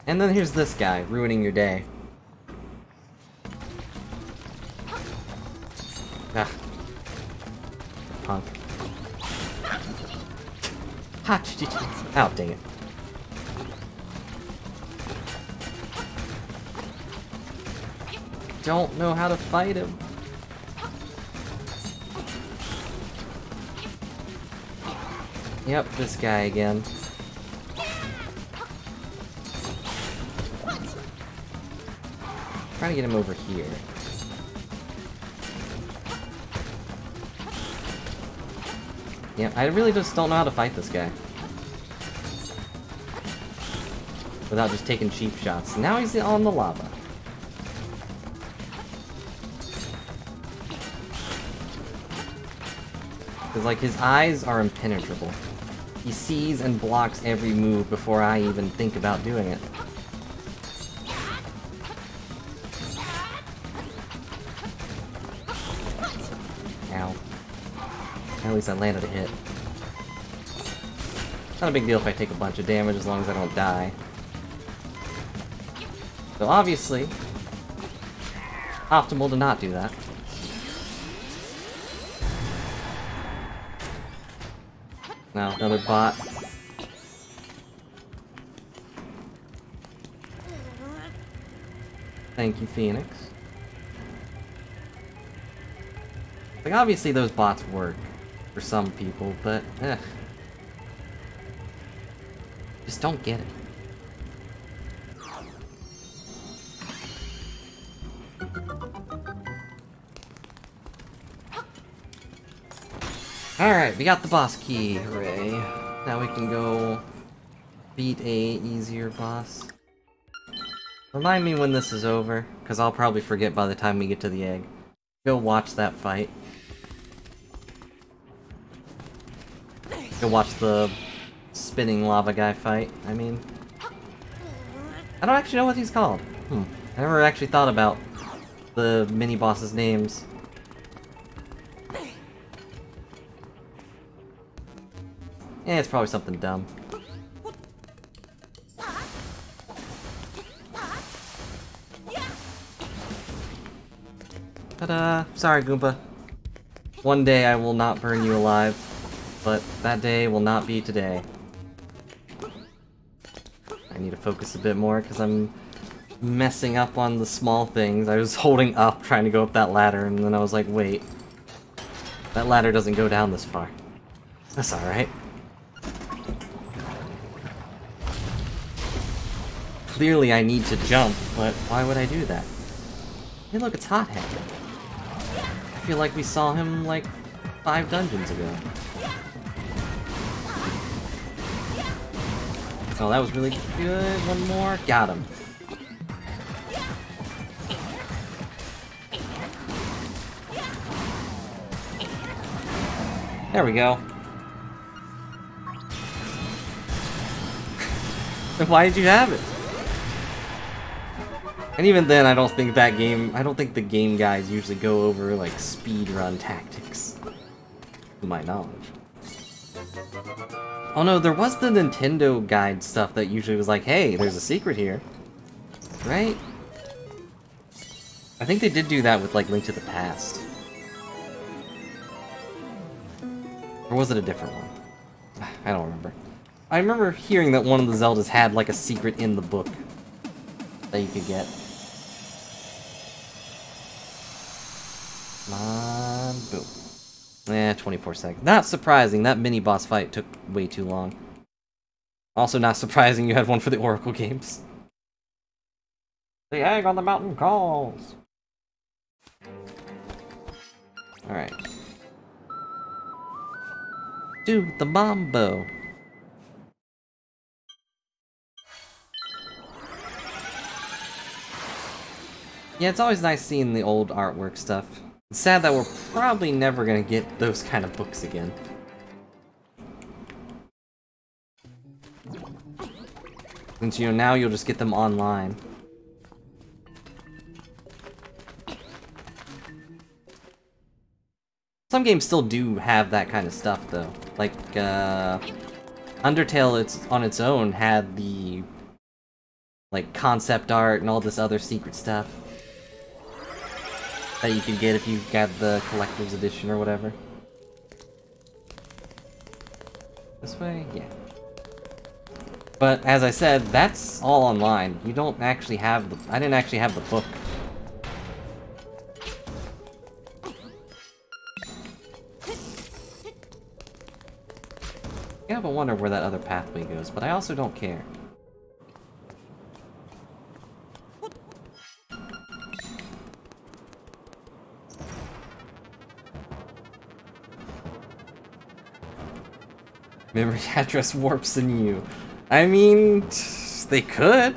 And then here's this guy, ruining your day. Ah. Punk. Ha! Oh, dang it. Don't know how to fight him. Yep, this guy again. Trying to get him over here. Yep, I really just don't know how to fight this guy. Without just taking cheap shots. Now he's on the lava. Because, like, his eyes are impenetrable. He sees and blocks every move before I even think about doing it. Ow. At least I landed a hit. Not a big deal if I take a bunch of damage as long as I don't die. So obviously, optimal to not do that. Now, another bot. Thank you, Phoenix. Like, obviously those bots work for some people, but, just don't get it. Alright, we got the boss key, hooray. Now we can go beat a easier boss. Remind me when this is over, because I'll probably forget by the time we get to the egg. Go watch that fight. Go watch the spinning lava guy fight, I mean. I don't actually know what he's called. I never actually thought about the mini-boss's names. Yeah, it's probably something dumb. Ta-da! Sorry, Goomba. One day I will not burn you alive, but that day will not be today. I need to focus a bit more, because I'm messing up on the small things. I was holding up, trying to go up that ladder, and then I was like, wait. That ladder doesn't go down this far. That's alright. Clearly I need to jump, but why would I do that? Hey look, it's Hothead. I feel like we saw him, like, 5 dungeons ago. Oh, that was really good. One more. Got him. There we go. Why did you have it? And even then, I don't think the game guides usually go over, like, speedrun tactics. To my knowledge. Oh no, there was the Nintendo guide stuff that usually was like, hey, there's a secret here. Right? I think they did do that with, like, Link to the Past. Or was it a different one? I don't remember. I remember hearing that one of the Zeldas had, like, a secret in the book that you could get. Come on, boom. 24 seconds. Not surprising, that mini-boss fight took way too long. Also not surprising you had one for the Oracle games. The egg on the mountain calls! Alright. Do the mambo! Yeah, it's always nice seeing the old artwork stuff. It's sad that we're probably never gonna get those kind of books again. Since, you know, now you'll just get them online. Some games still do have that kind of stuff, though. Like, Undertale, it's on its own, had the, like, concept art and all this other secret stuff that you could get if you got the collector's edition or whatever. This way? Yeah. But, as I said, that's all online. You don't actually have the... I didn't actually have the book. I have a wonder where that other pathway goes, but I also don't care. Memory address warps in you. I mean, they could.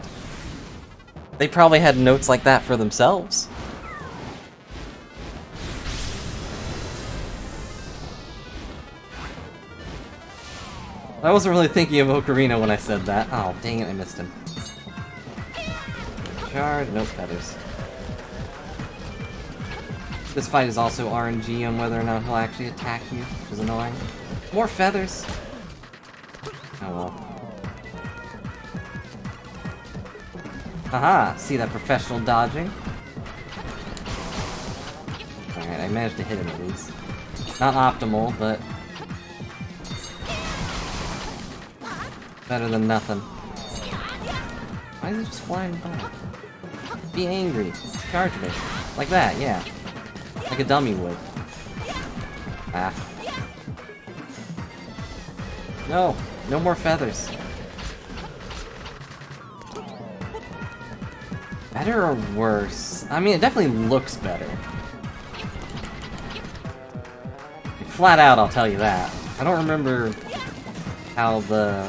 They probably had notes like that for themselves. I wasn't really thinking of Ocarina when I said that. Oh, dang it, I missed him. Shard, no feathers. This fight is also RNG on whether or not he'll actually attack you, which is annoying. More feathers! Oh well. Haha! See that professional dodging? Alright, I managed to hit him at least. Not optimal, but... better than nothing. Why is it just flying by? Be angry. Charge me. Like that, yeah. Like a dummy would. Ah. No! No more feathers. Better or worse? I mean, it definitely looks better. Flat out, I'll tell you that. I don't remember how the...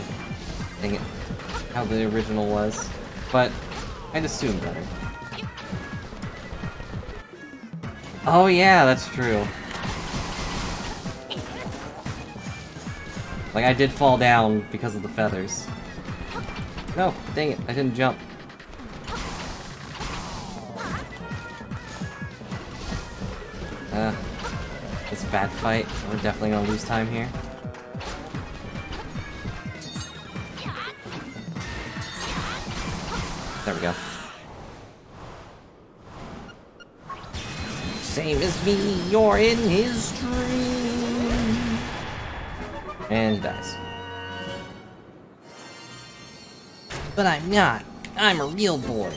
dang it. How the original was. But I'd assume better. Oh yeah, that's true. Like, I did fall down because of the feathers. No, dang it, I didn't jump. It's a bad fight. We're definitely gonna lose time here. There we go. Same as me, you're in his dream. And he dies. But I'm not. I'm a real boy.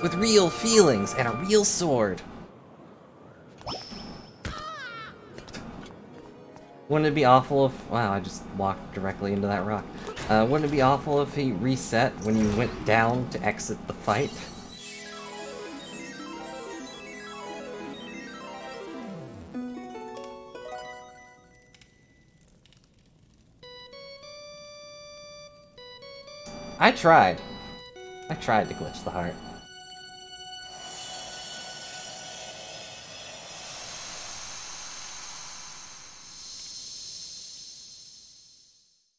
With real feelings and a real sword. Wouldn't it be awful if... Wow, I just walked directly into that rock. Wouldn't it be awful if he reset when you went down to exit the fight? I tried. I tried to glitch the heart.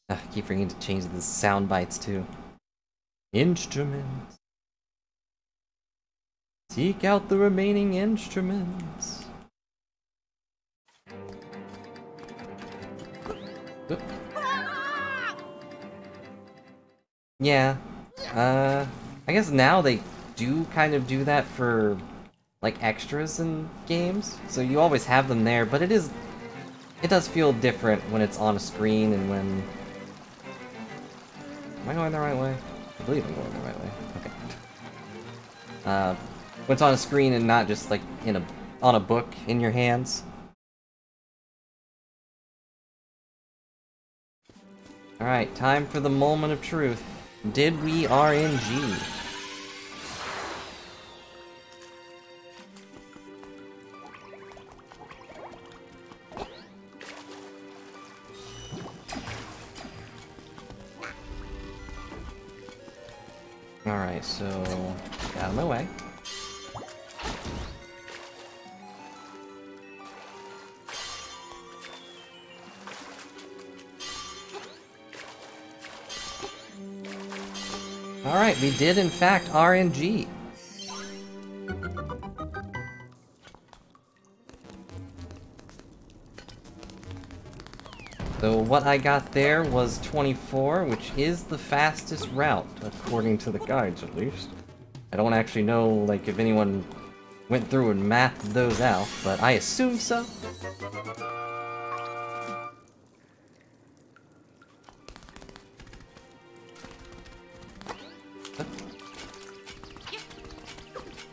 I keep forgetting to change the sound bites too. Instruments. Seek out the remaining instruments. Oop. Yeah. I guess now they do kind of do that for like extras in games. So you always have them there, but it does feel different when it's on a screen and when... Am I going the right way? I believe I'm going the right way. Okay. When it's on a screen and not just like on a book in your hands. Alright, time for the moment of truth. Did we RNG? Alright, so get out of my way. Alright, we did in fact RNG. So what I got there was 24, which is the fastest route, according to the guides at least. I don't actually know, like, if anyone went through and mapped those out, but I assume so.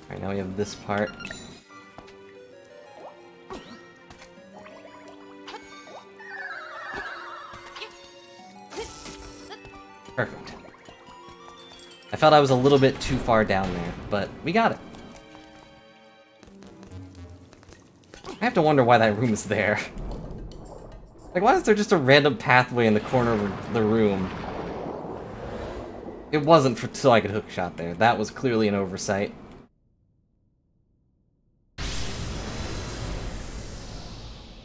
Alright, now we have this part. Perfect. I felt I was a little bit too far down there, but we got it. I have to wonder why that room is there. Like, why is there just a random pathway in the corner of the room? It wasn't so I could hookshot there. That was clearly an oversight.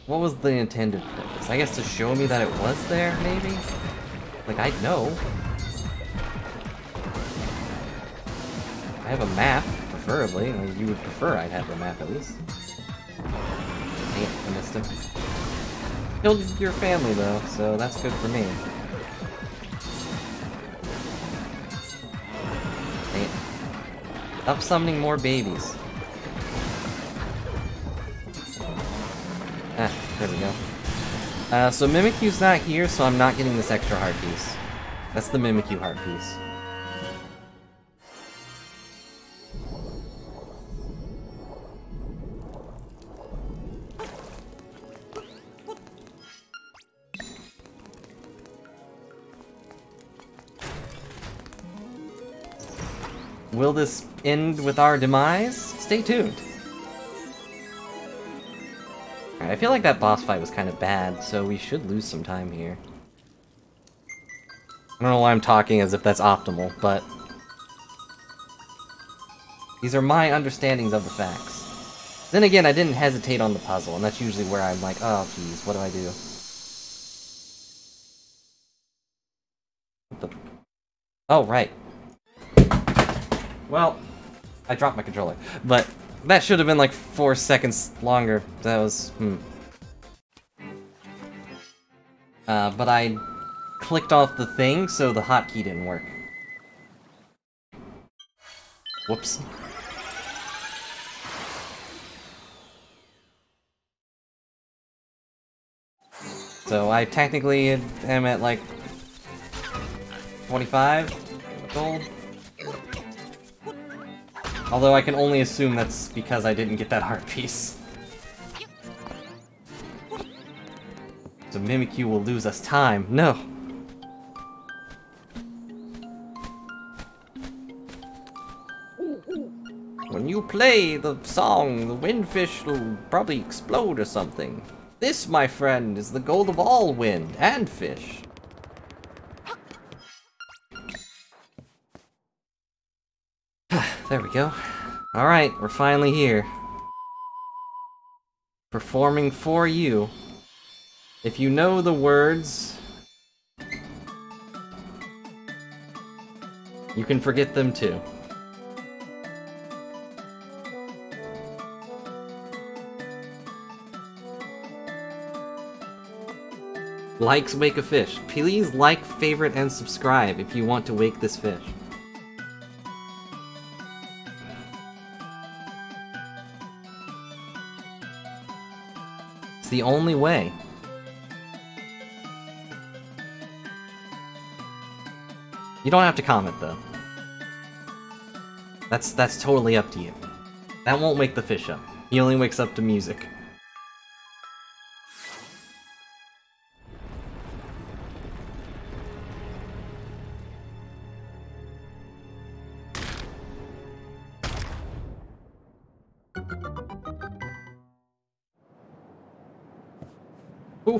What was the intended purpose? I guess to show me that it was there, maybe? Like, I'd know. I have a map, preferably. Like, you would prefer I'd have the map, at least. Dang it, I missed him. Killed your family, though, so that's good for me. Dang it. Stop summoning more babies. Ah, there we go. So Mimikyu's not here, so I'm not getting this extra heart piece. That's the Mimikyu heart piece. Will this end with our demise? Stay tuned. Alright, I feel like that boss fight was kind of bad, so we should lose some time here. I don't know why I'm talking as if that's optimal, but... These are my understandings of the facts. Then again, I didn't hesitate on the puzzle, and that's usually where I'm like, oh geez, what do I do? What the... Oh, right. Well, I dropped my controller, but that should have been like 4 seconds longer. That was, but I clicked off the thing, so the hotkey didn't work. Whoops. So I technically am at like 25 gold. Although I can only assume that's because I didn't get that heart piece. So Mimikyu will lose us time. No! When you play the song, the windfish will probably explode or something. This, my friend, is the goal of all wind and fish. There we go. Alright, we're finally here. Performing for you. If you know the words, you can forget them too. Likes wake a fish. Please like, favorite, and subscribe if you want to wake this fish. It's the only way. You don't have to comment though. That's totally up to you. That won't wake the fish up. He only wakes up to music.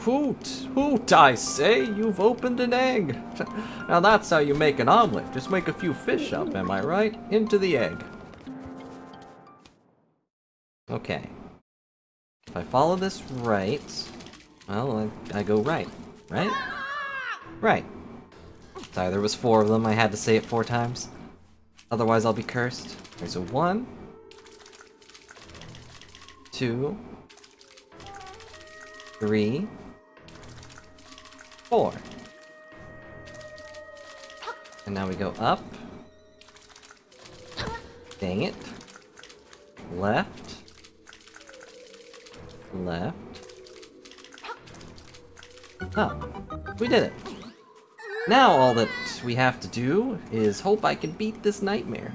Hoot, hoot, I say, you've opened an egg. Now that's how you make an omelet. Just make a few fish up, am I right? Into the egg. Okay. If I follow this right, well, I go right. Right? Right. Sorry, there was 4 of them. I had to say it 4 times. Otherwise I'll be cursed. Okay, so 1, 2, 3, 4. And now we go up. Dang it. Left. Left. Up. We did it. Now all that we have to do is hope I can beat this nightmare.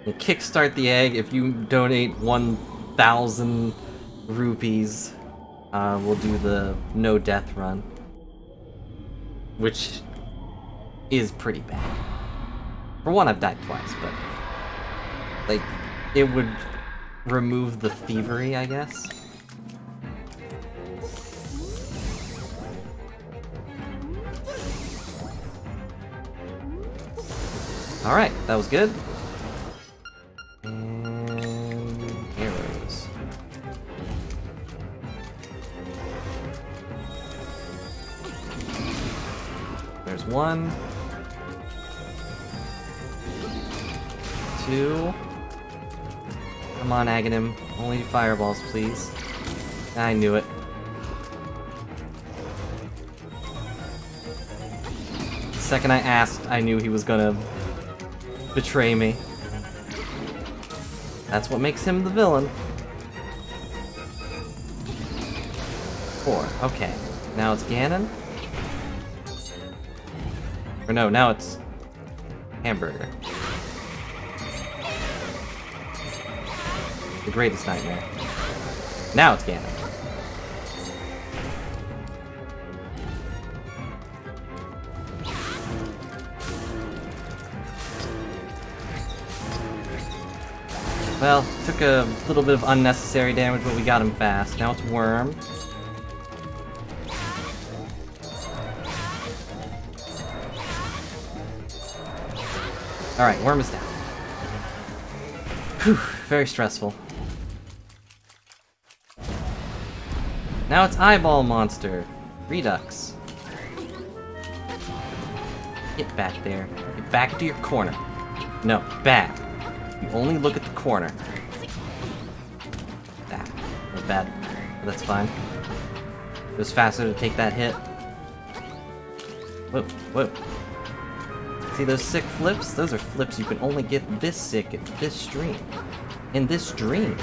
And kickstart the egg. If you donate 1,000 rupees, we'll do the no death run. Which is pretty bad. For one, I've died twice, but like, it would remove the thievery, I guess. Alright, that was good. And arrows. There's 1. 2. Come on, Aghanim. Only fireballs, please. I knew it. The second I asked, I knew he was gonna betray me. That's what makes him the villain. 4. Okay. Now it's Ganon? Or no, now it's Hamburger. The greatest nightmare. Now it's Ganon. Well, took a little bit of unnecessary damage, but we got him fast. Now it's Worm. Alright, worm is down. Whew, very stressful. Now it's eyeball monster. Redux. Get back there. Get back to your corner. No, back. You only look at the corner. That was bad. But that's fine. It was faster to take that hit. Whoa, whoa. See those sick flips? Those are flips you can only get this sick at this stream. In this dream.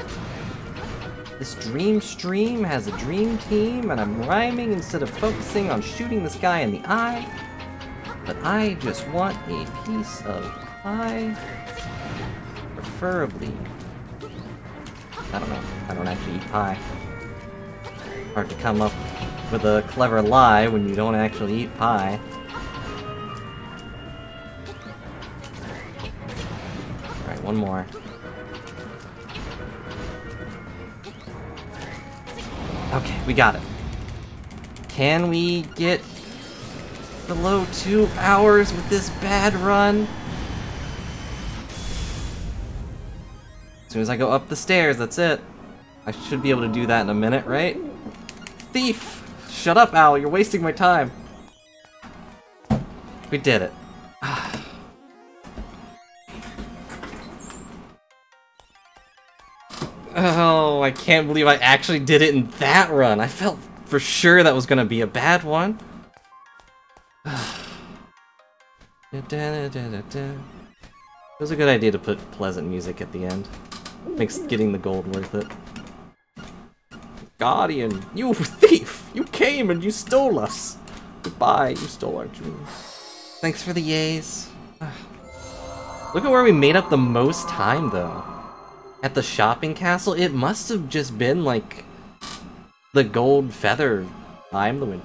This dream stream has a dream team, and I'm rhyming instead of focusing on shooting this guy in the eye. But I just want a piece of pie. Preferably. I don't know. I don't actually eat pie. Hard to come up with a clever lie when you don't actually eat pie. Alright, one more. Okay, we got it. Can we get below 2 hours with this bad run? As soon as I go up the stairs, that's it. I should be able to do that in a minute, right? Thief! Shut up, Owl, you're wasting my time. We did it. Oh, I can't believe I actually did it in that run. I felt for sure that was gonna be a bad one. It was a good idea to put pleasant music at the end. Makes getting the gold worth it. Guardian, you thief! You came and you stole us! Goodbye, you stole our dreams. Thanks for the yays. Look at where we made up the most time, though. At the shopping castle, it must have just been, like, the gold feather. I'm the wind.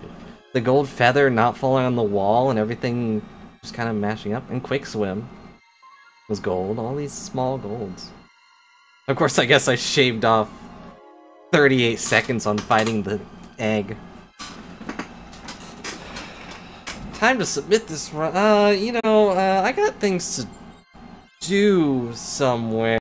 The gold feather not falling on the wall and everything just kind of mashing up. And Quick Swim was gold. All these small golds. Of course, I guess I shaved off 38 seconds on fighting the egg. Time to submit this run. I got things to do somewhere.